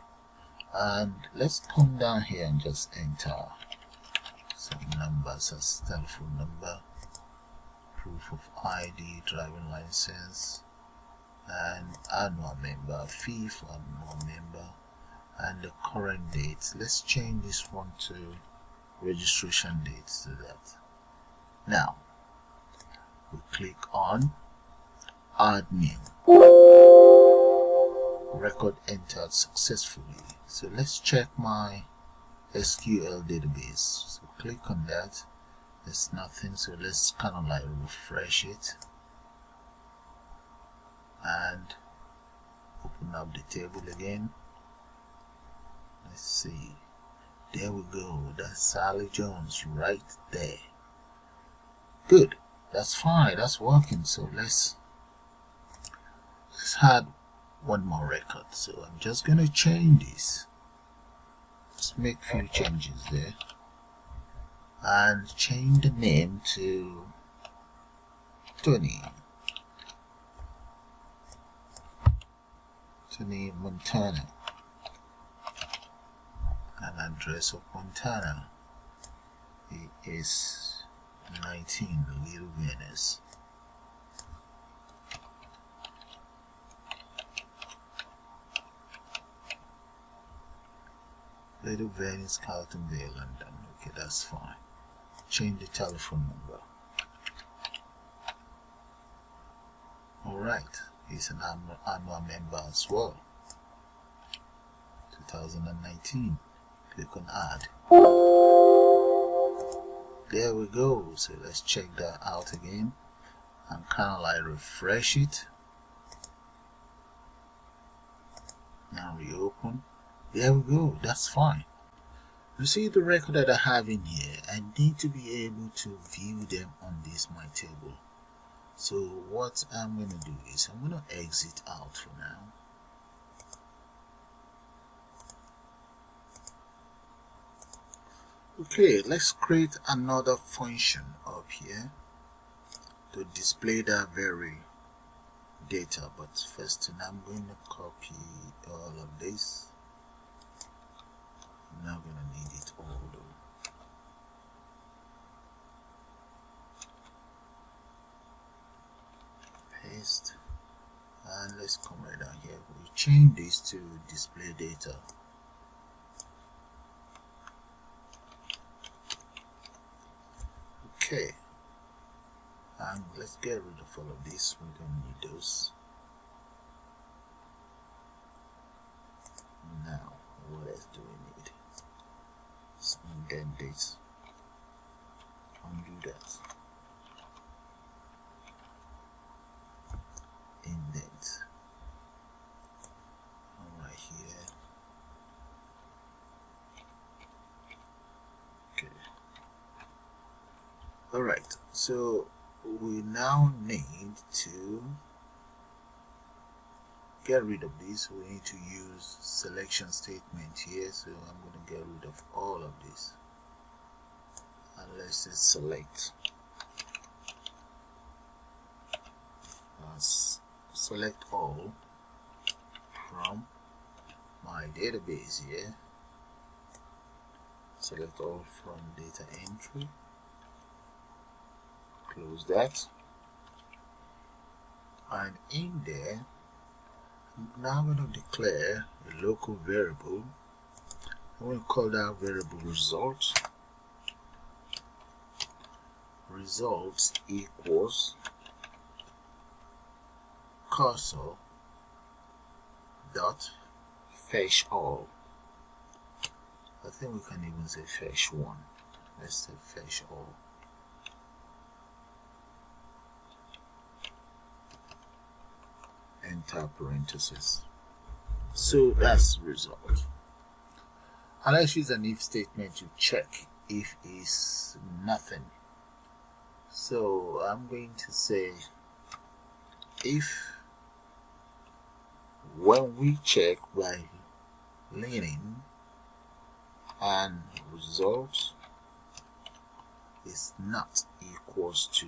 And let's come down here and just enter some numbers as telephone number, proof of ID, driving license, and annual member, fee for annual member, and the current date. Let's change this one to registration date to that. Now we click on add new. Record entered successfully. So let's check my SQL database. So click on that. There's nothing, so let's kind of like refresh it and open up the table again. Let's see. There we go. That's Sally Jones right there. Good. That's fine. That's working. So let's add one more record. So I'm just gonna change this. Let's make a few changes there and change the name to Tony Montana, an address of Montana. It is 19 Little Venice. Little Venice, Carltonville, London. Okay, that's fine. Change the telephone number. Alright, he's an annual member as well. 2019. Click on add. There we go. So let's check that out again and kind of like refresh it. Now reopen. There we go. That's fine. You see the record that I have in here. I need to be able to view them on this my table. So what I'm going to do is I'm going to exit out for now. Okay, let's create another function up here to display that very data. But first, I'm going to copy all of this. I'm not going to need it all though. Paste, and let's come right down here. We change this to display data. Okay, and let's get rid of all of this. We don't need those. Now, what else do we need? Let's indent this. Undo that. Indent. Right here. Okay. Alright, so we now need to get rid of this. We need to use selection statement here, so I'm going to get rid of all of this and let's just select all from my database here. Select all from data entry. Close that, and in there I'm now going to declare a local variable. I'm going to call that variable results. Results equals cursor dot fetch all. I think we can even say fetch one. Let's say fetch all. enter parentheses. So that's the result. And let's use an if statement to check if is nothing. So I'm going to say if when we check by leaning and result is not equals to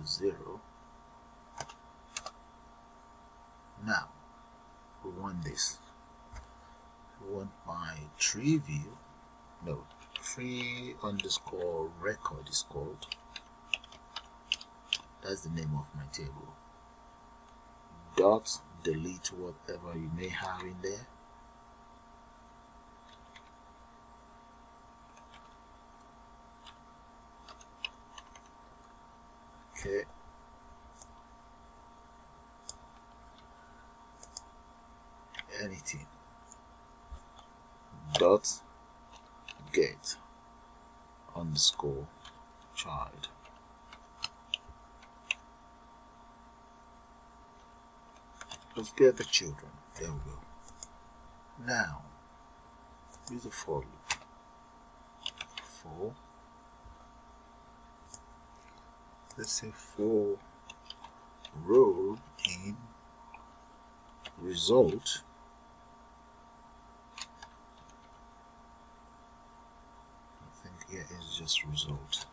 0. Now we want this. We want my Treeview, no, tree underscore record is called. That's the name of my table. Dot delete whatever you may have in there. Okay. Anything. Dot get underscore child. Let's get the children. There we go. Now use a for loop. For, let's say for row in result here is just result.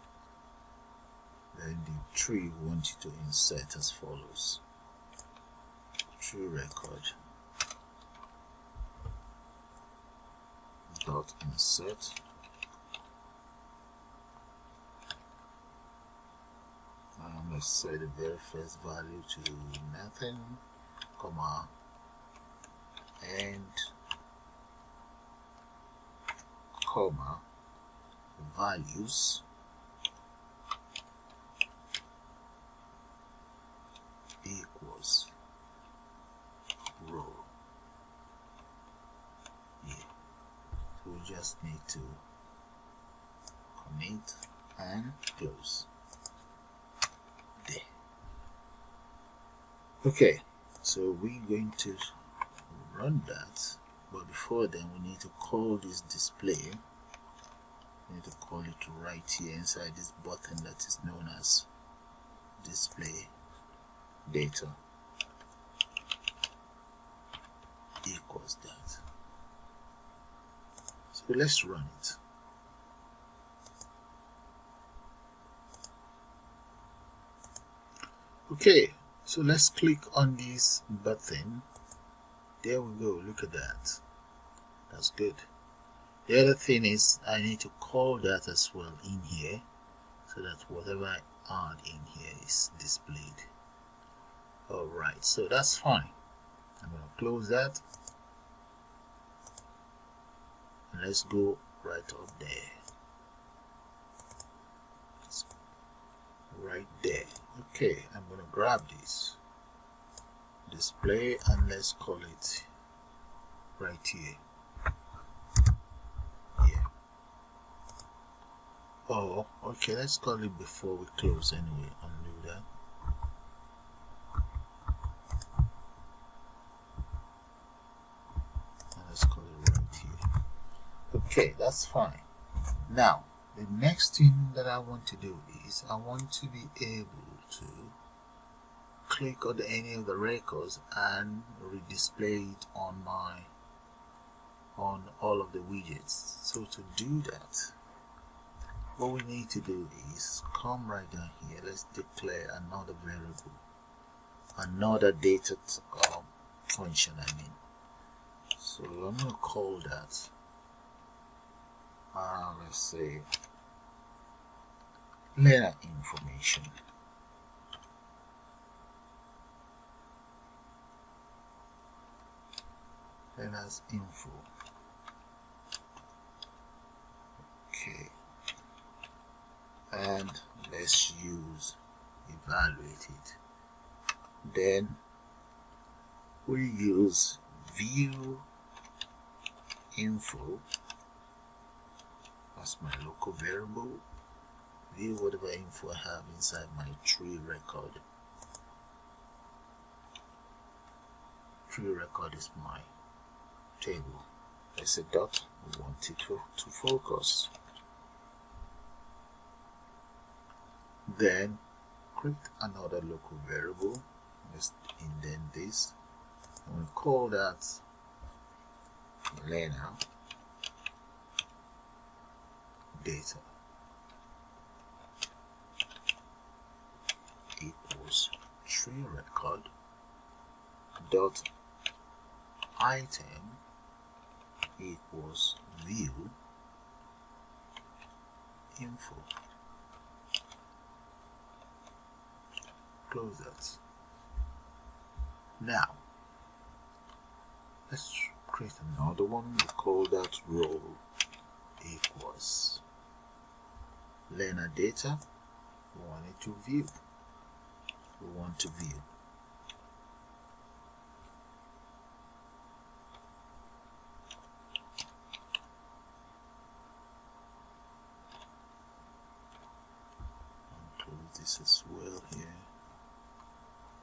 Then the tree we want you to insert as follows. Tree record dot insert and let's set the very first value to nothing, comma, and comma values equals row. Yeah. So we just need to commit and close. There. Okay, so we're going to run that, but before then we need to call this display. We need to call it right here inside this button that is known as display data equals that. So let's run it. Okay, so let's click on this button. There we go, look at that. That's good. The other thing is I need to call that as well in here so that whatever I add in here is displayed. Alright, so that's fine. I'm going to close that. And let's go right up there. Right there. Okay, I'm going to grab this display and let's call it right here. Oh, okay, let's call it before we close anyway. Undo that. And let's call it right here. Okay, that's fine. Now, the next thing that I want to do is I want to be able to click on any of the records and redisplay it on all of the widgets. So to do that, what we need to do is come right down here. Let's declare another variable, another data function. So I'm going to call that. Let's say learner information. Learner's info. Okay. And let's use evaluate it. Then we use view info as my local variable. View whatever info I have inside my tree record. tree record is my table. There's a dot. We want it to focus. Then create another local variable. Let's indent this. And we call that Millionaire data equals tree record dot item equals view info. Close that. Now let's create another one. We call that role equals learner data. We want it to view. We want to view. I'll close this as well here.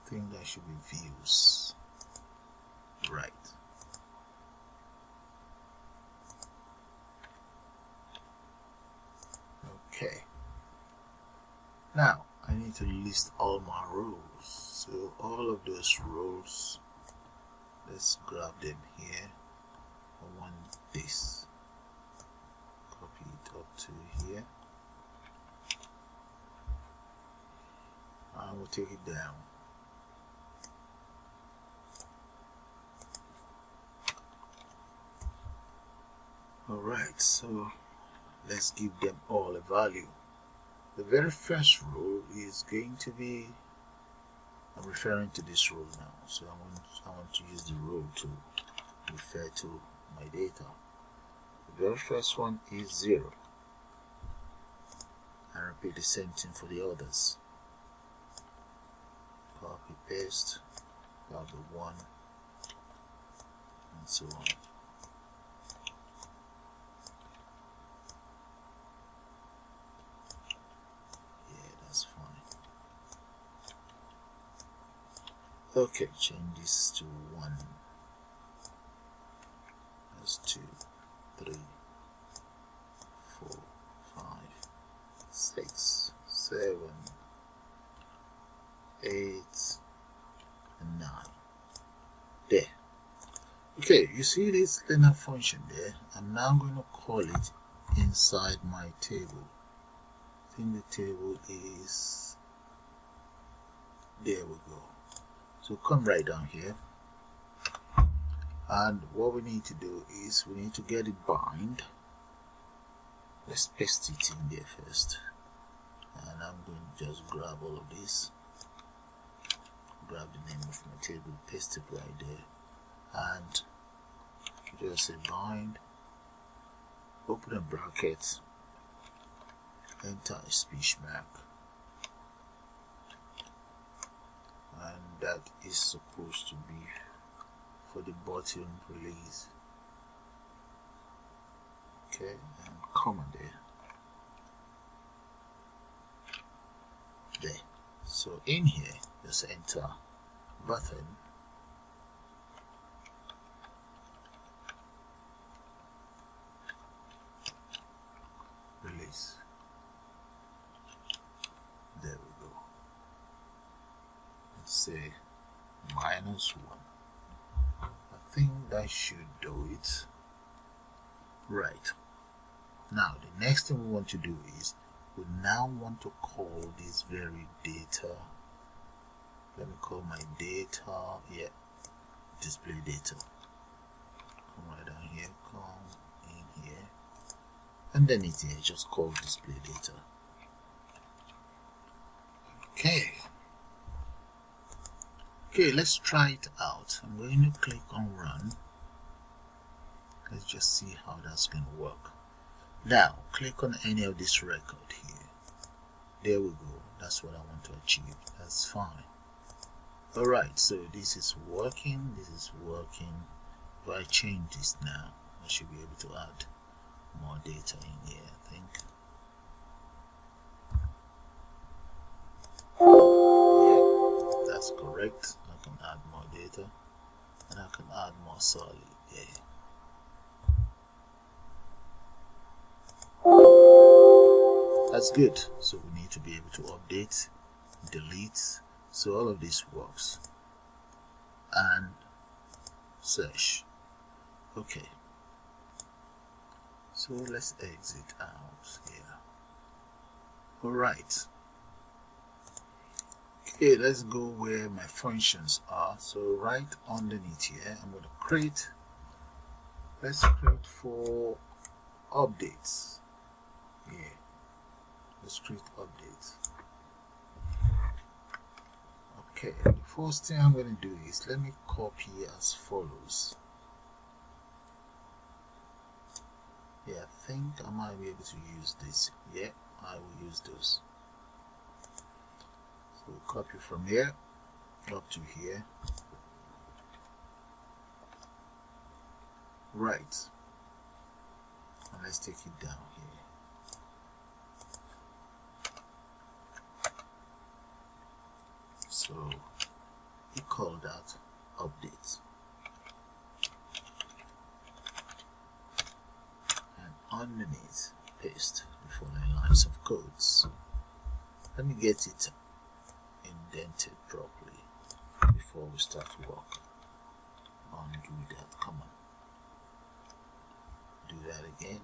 I think that should be views. Right. Okay. Now I need to list all my rows. So all of those rows, let's grab them here. I want this. Copy it up to here. I will take it down. Alright, so let's give them all a value. The very first row is going to be, I'm referring to this row now, so I want to use the row to refer to my data. The very first one is 0. And repeat the same thing for the others. Copy, paste, grab the 1, and so on. That's fine. Okay, change this to 1. That's 2, 3, 4, 5, 6, 7, 8, and 9. There. Okay, you see this learner function there? I'm now going to call it inside my table. I think the table is, there we go. So come right down here, and what we need to do is we need to get it bind. Let's paste it in there first, and I'm going to just grab all of this, grab the name of my table, paste it right there, and just say bind, open a bracket, enter a speech mark, and that is supposed to be for the button release. Okay, and comma there. So in here, just enter button release. There we go. Let's say -1. I think that should do it. Right. Now the next thing we want to do is we now want to call this very data. Let me call my data, display data. Come right down here, come in here, and then it's here, just call display data. Okay, let's try it out. I'm going to click on run. Let's just see how that's going to work. Now click on any of this record here. There we go. That's what I want to achieve. That's fine. Alright, so this is working. This is working. If I change this now, I should be able to add more data in here, I think. Yeah, that's correct. I can add more data. and I can add more solid there. That's good. So we need to be able to update, delete, so all of this works, and search. Okay, so let's exit out here. Alright, okay, let's go where my functions are. So right underneath here, I'm going to create, let's create for updates. Yeah, let's create updates. Okay, the first thing I'm going to do is let me copy as follows. Yeah, I think I might be able to use this. Yeah, I will use those. So copy from here up to here. Right. And let's take it down here. So we call that update. Underneath, paste the following lines of codes. Let me get it indented properly before we start work. Undo that command. Do that again.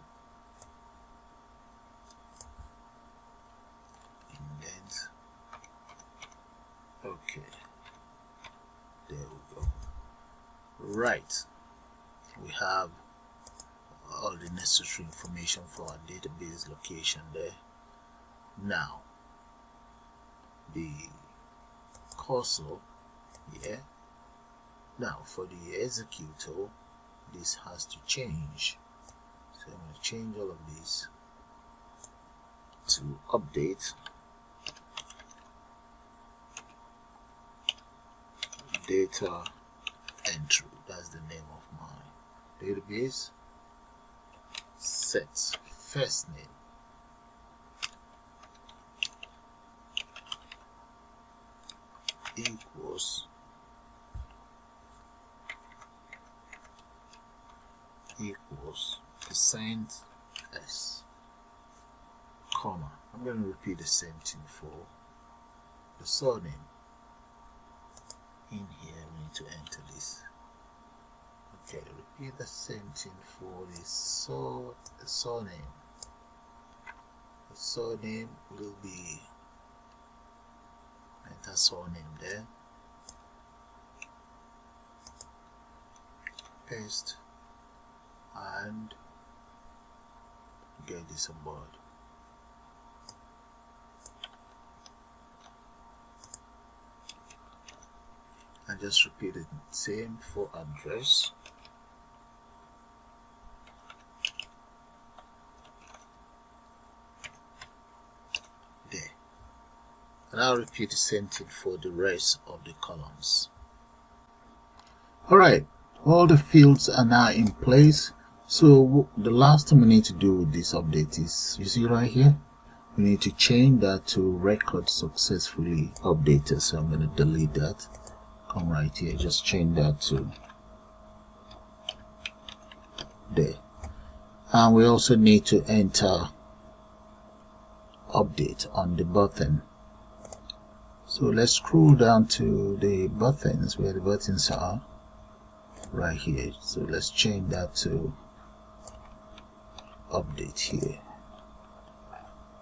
Indent. Okay. There we go. Right. We have all the necessary information for our database location there. Now the cursor here. Now for the executor, this has to change. So I'm going to change all of these to update data entry. That's the name of my database. Set first name equals %s, comma. I'm going to repeat the same thing for the surname. In here we need to enter this. Okay, repeat the same thing for the surname. The surname will be, enter surname there, paste, and get this on board. And just repeat it same for address. There. And I'll repeat the same thing for the rest of the columns. Alright, all the fields are now in place. So the last thing we need to do with this update is, you see right here, we need to change that to record successfully updated. So I'm going to delete that. Come right here, just change that to there. And we also need to enter update on the button. So let's scroll down to the buttons, where the buttons are right here. So let's change that to update here,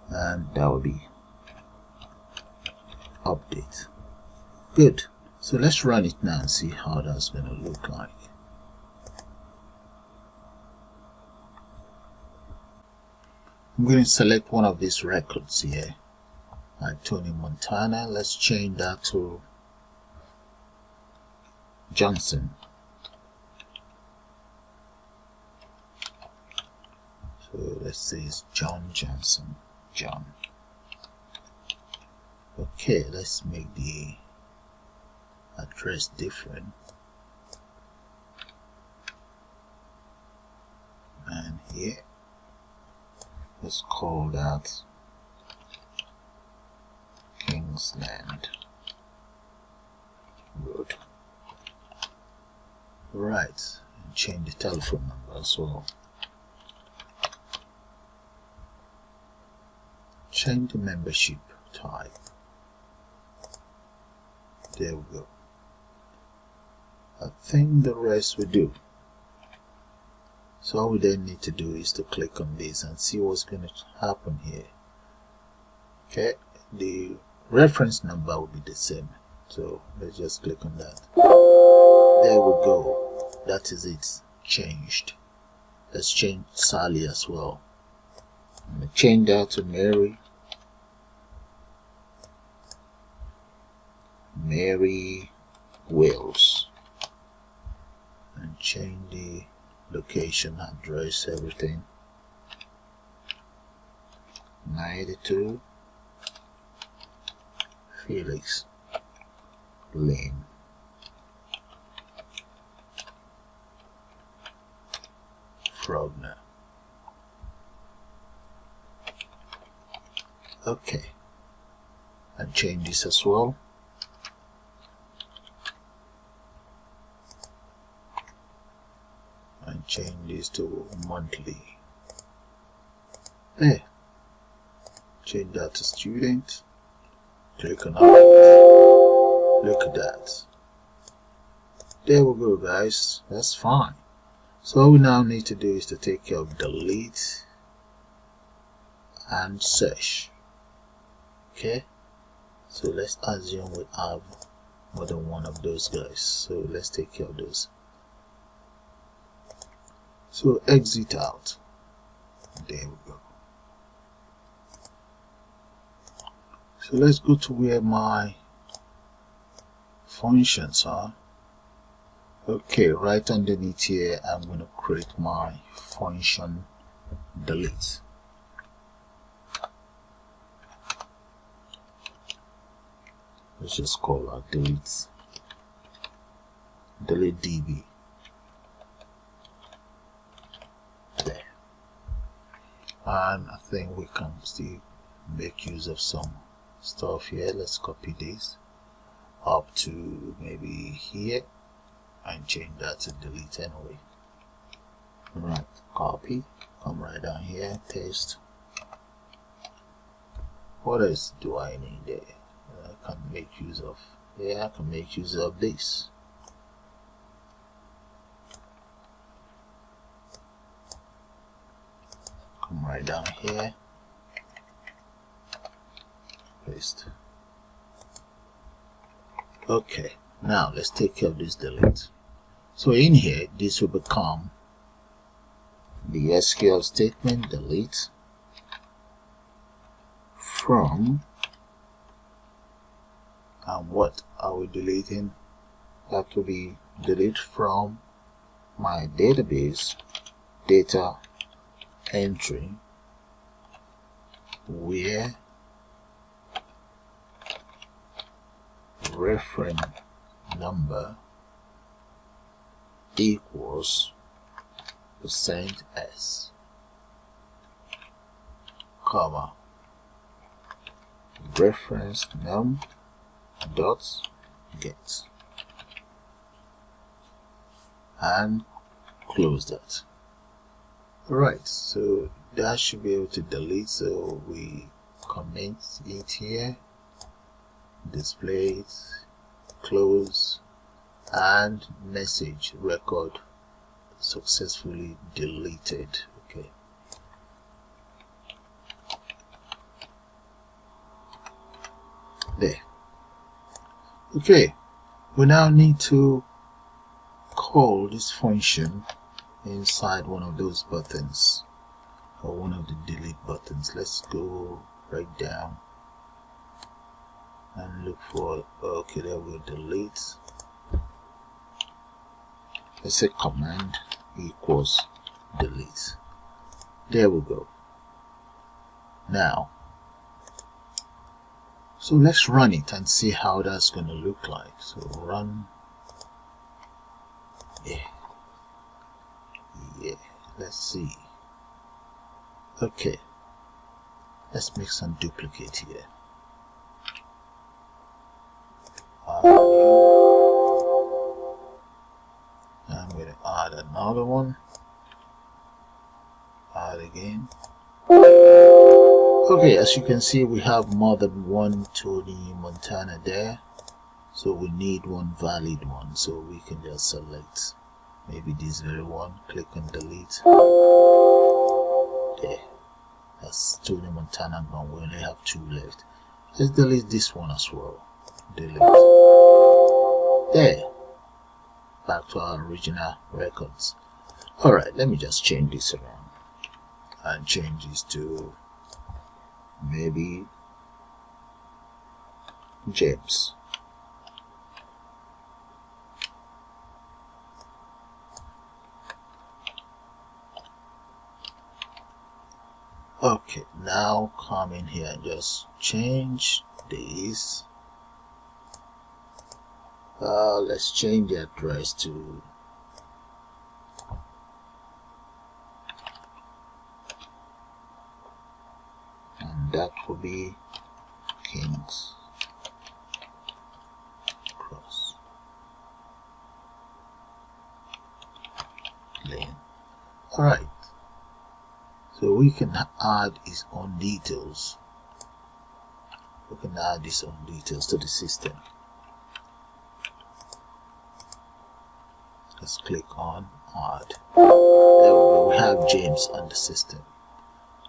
and that will be update. Good. So let's run it now and see how that's going to look like. I'm going to select one of these records here, like Tony Montana. Let's change that to Johnson. So let's say it's John Johnson. John. Okay, let's make the address different. And here, let's call that Kingsland Road. Right, and change the telephone number as well. Change the membership type. There we go. I think the rest we do. So all we then need to do is to click on this and see what's going to happen here. Okay, the reference number will be the same. So let's just click on that. There we go. That is it. Changed. Let's change Sally as well. I'm going to change that to Mary Wales, and change the location, address, everything. 92 Felix Lane. Frogner. Okay, and change this as well. And change this to monthly. There. Change that to student. Click on it. Look at that. There we go, guys. That's fine. So all we now need to do is to take care of delete and search. Okay, so let's assume we have more than one of those guys, so let's take care of those. So exit out. There we go. So let's go to where my functions are. Okay, right underneath here I'm going to create my function delete. Let's just call our delete DB. There. And I think we can still make use of some stuff here. Let's copy this up to maybe here and change that to delete anyway. Right, copy, come right down here, paste. What else do I need there? I can make use of. Yeah, I can make use of this. Come right down here, paste. Okay, now let's take care of this delete. So in here, this will become the SQL statement delete from, and what are we deleting? That will be delete from my database data entry where reference number equals %s, comma, reference num dot get, and close that. Alright, so that should be able to delete. So we comment it here, display it, close, and message record successfully deleted. Okay, there. Okay, we now need to call this function inside one of those buttons, or one of the delete buttons. Let's go right down and look for, okay, there we go, delete. Let's say command equals delete. There we go. Now, so let's run it and see how that's going to look like. So run. Yeah, let's see. Okay, let's make some duplicate here. another one, add again. Okay, as you can see, we have more than one Tony Montana there, so we need one valid one, so we can just select maybe this very one, click on delete. There, that's Tony Montana gone. We only have 2 left. Let's delete this one as well. Delete. There, back to our original records. Alright, let me just change this around and change this to maybe James. Okay, now come in here and just change this. Let's change the address to and that will be Kings Cross Lane. Alright, so we can add his own details. We can add his own details to the system. Let's click on add. There we go. We have James on the system.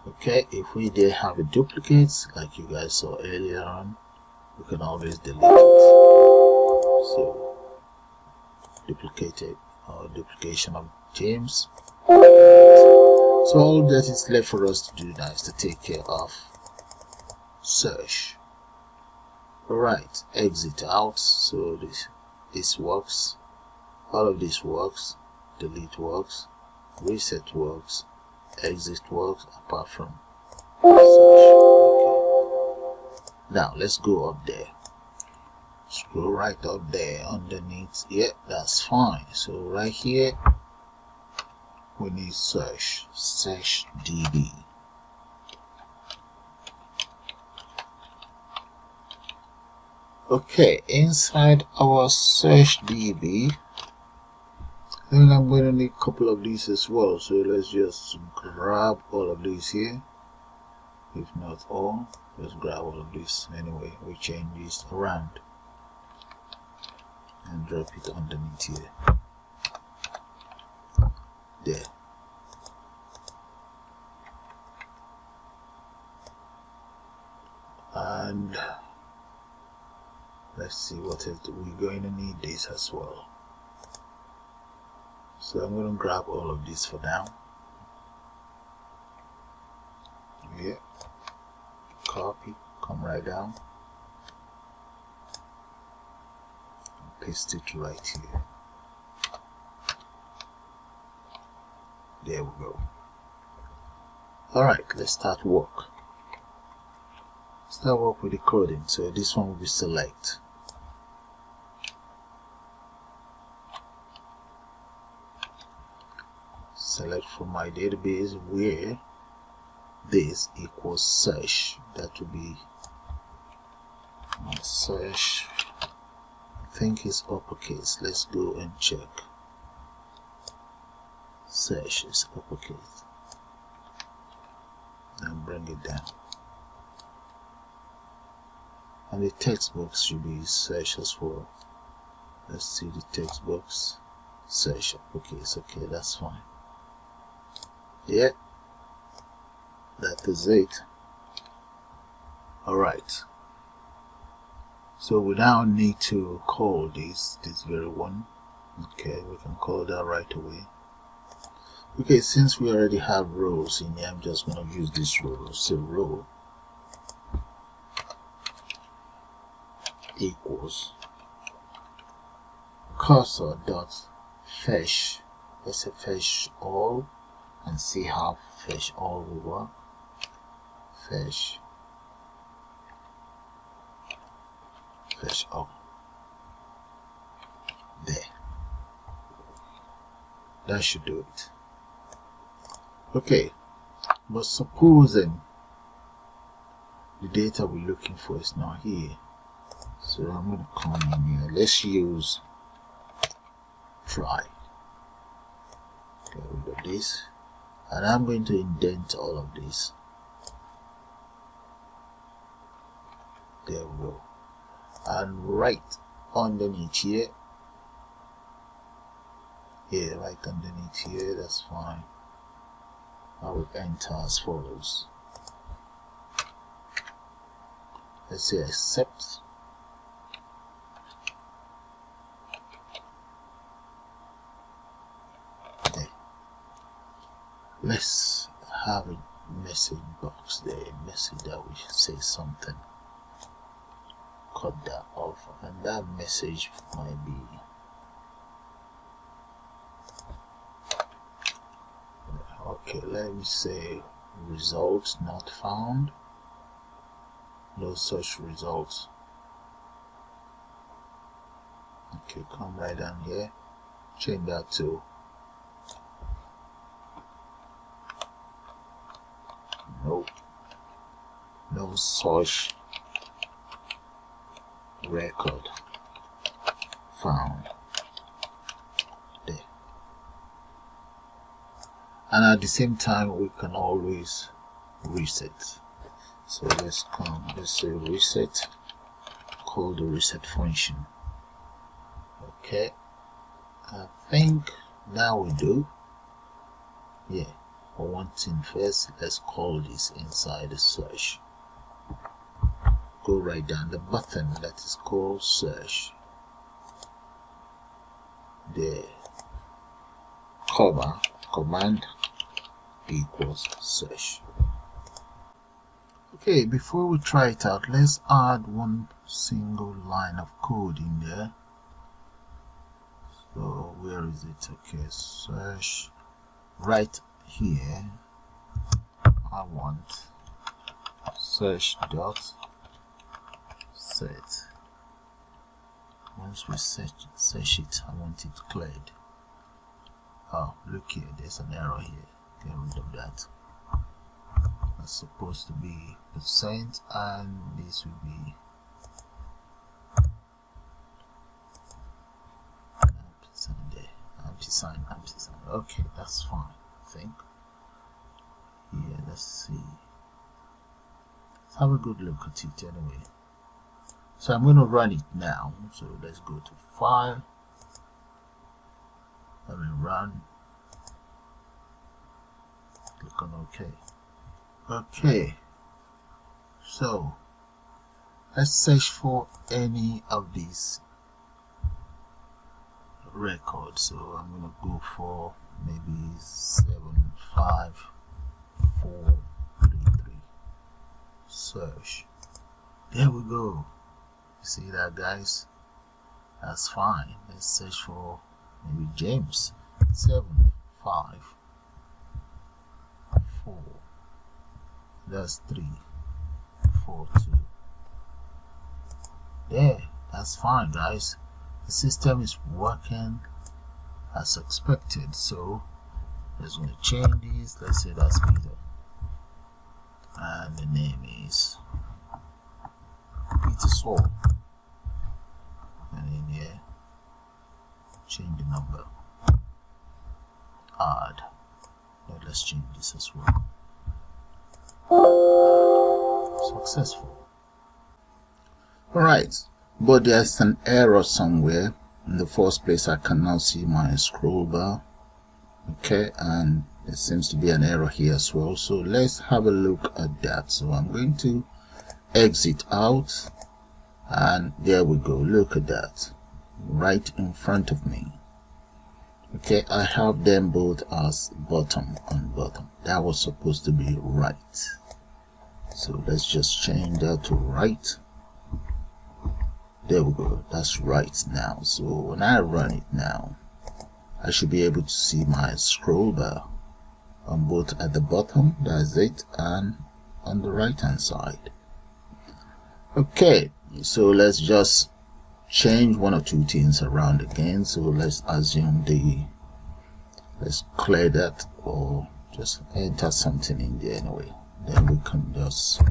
Okay, if we did have a duplicate like you guys saw earlier on, we can always delete it. So duplicated or duplication of James. So all that is left for us to do now is to take care of search. Alright, exit out. So this works. All of this works. Delete works. Reset works. Exit works apart from search. Okay. Now let's go up there. Scroll right up there underneath. Yeah, that's fine. So right here we need search DB. Okay, inside our search DB, I think I'm going to need a couple of these as well. So let's just grab all of these here. If not all, let's grab all of this. Anyway, we change this around and drop it underneath here. There. And let's see what else we're going to need this as well. So I'm going to grab all of this for now. Yeah. Copy, come right down. And paste it right here. There we go. Alright, let's start work. Start work with the coding. So this one will be select. Select from my database where this equals search. That will be my search. I think it's uppercase. Let's go and check. Search is uppercase. And bring it down. And the text box should be search as well. Let's see the text box. Search uppercase. Okay, that's fine. Yeah, that is it. Alright, so we now need to call this very one. Okay, we can call that right away. Okay, since we already have rows in here, I'm just going to use this row. So row equals cursor dot fetch. Let's say fetch all and see how fetch all will work. Fetch all. There. That should do it. Okay, but supposing the data we're looking for is not here, so I'm going to come in here. Let's use try. get rid of this, and I'm going to indent all of this. There we go. And right underneath here, right underneath here, that's fine. I will enter as follows. Let's say accept. Okay. Let's have a message box there, a message that we should say something. Cut that off, and that message might be okay. Let me say results not found. No such results. Okay, come right down here, change that to nope, no such record found there. And at the same time, we can always reset. So let's say reset, call the reset function. Okay, I think that will do. Yeah, but one thing first, let's call this inside the search. Go right down the button that is called search. There, command equals search. Okay, before we try it out, let's add one single line of code in there. So where is it? Okay, search right here. I want search dot set. Once we search it, I want it cleared. Oh, look here, there's an error here. Get rid of that. That's supposed to be %, and this will be empty sign. Okay, that's fine, I think. Yeah, let's see. Let's have a good look at it anyway. So I'm going to run it now. So let's go to File. Let me run. Click on OK. Okay. So let's search for any of these records. So I'm going to go for maybe 75433. Search. There we go. See that, guys? That's fine. Let's search for maybe James. 754. That's 342. There. That's fine, guys. The system is working as expected. So let's going to change this. Let's say that's Peter, and the name is Peter Saul. And in here, change the number. Add. Now let's change this as well. Successful. Alright, but there's an error somewhere. In the first place, I can now see my scroll bar. Okay, and there seems to be an error here as well. So let's have a look at that. So I'm going to exit out, and there we go. Look at that right in front of me. Okay, I have them both as bottom and bottom. That was supposed to be right. So let's just change that to right. There we go. That's right now. So when I run it now, I should be able to see my scroll bar on both at the bottom, that's it, and on the right hand side. Okay, so let's just change one or two things around again. So let's assume let's clear that, or just enter something in there anyway. Then we can just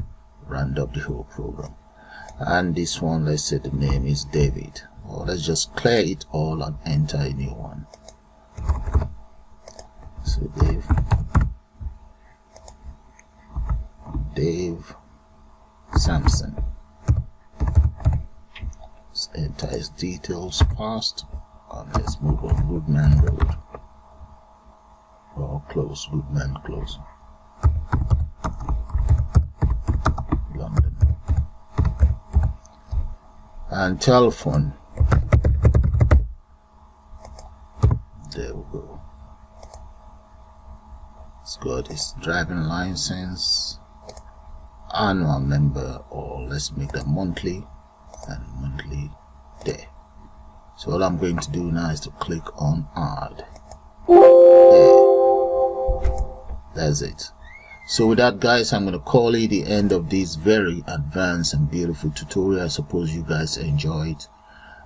round up the whole program. And this one, let's say the name is David. Or let's just clear it all and enter a new one. So Dave Sampson. Let's enter his details past, and let's move on Goodman Road. Or close, Goodman Close, London. And telephone. There we go. It's got his driving license, annual member, or let's make that monthly, and monthly there. So all I'm going to do now is to click on add. There. That's it. So with that, guys, I'm going to call it the end of this very advanced and beautiful tutorial. I suppose you guys enjoyed.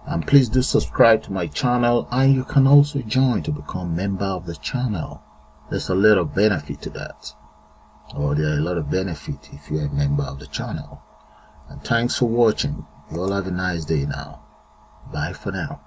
And please do subscribe to my channel, and you can also join to become a member of the channel. There's a lot of benefit to that, or there are a lot of benefit if you're a member of the channel. And thanks for watching. You all have a nice day now. Bye for now.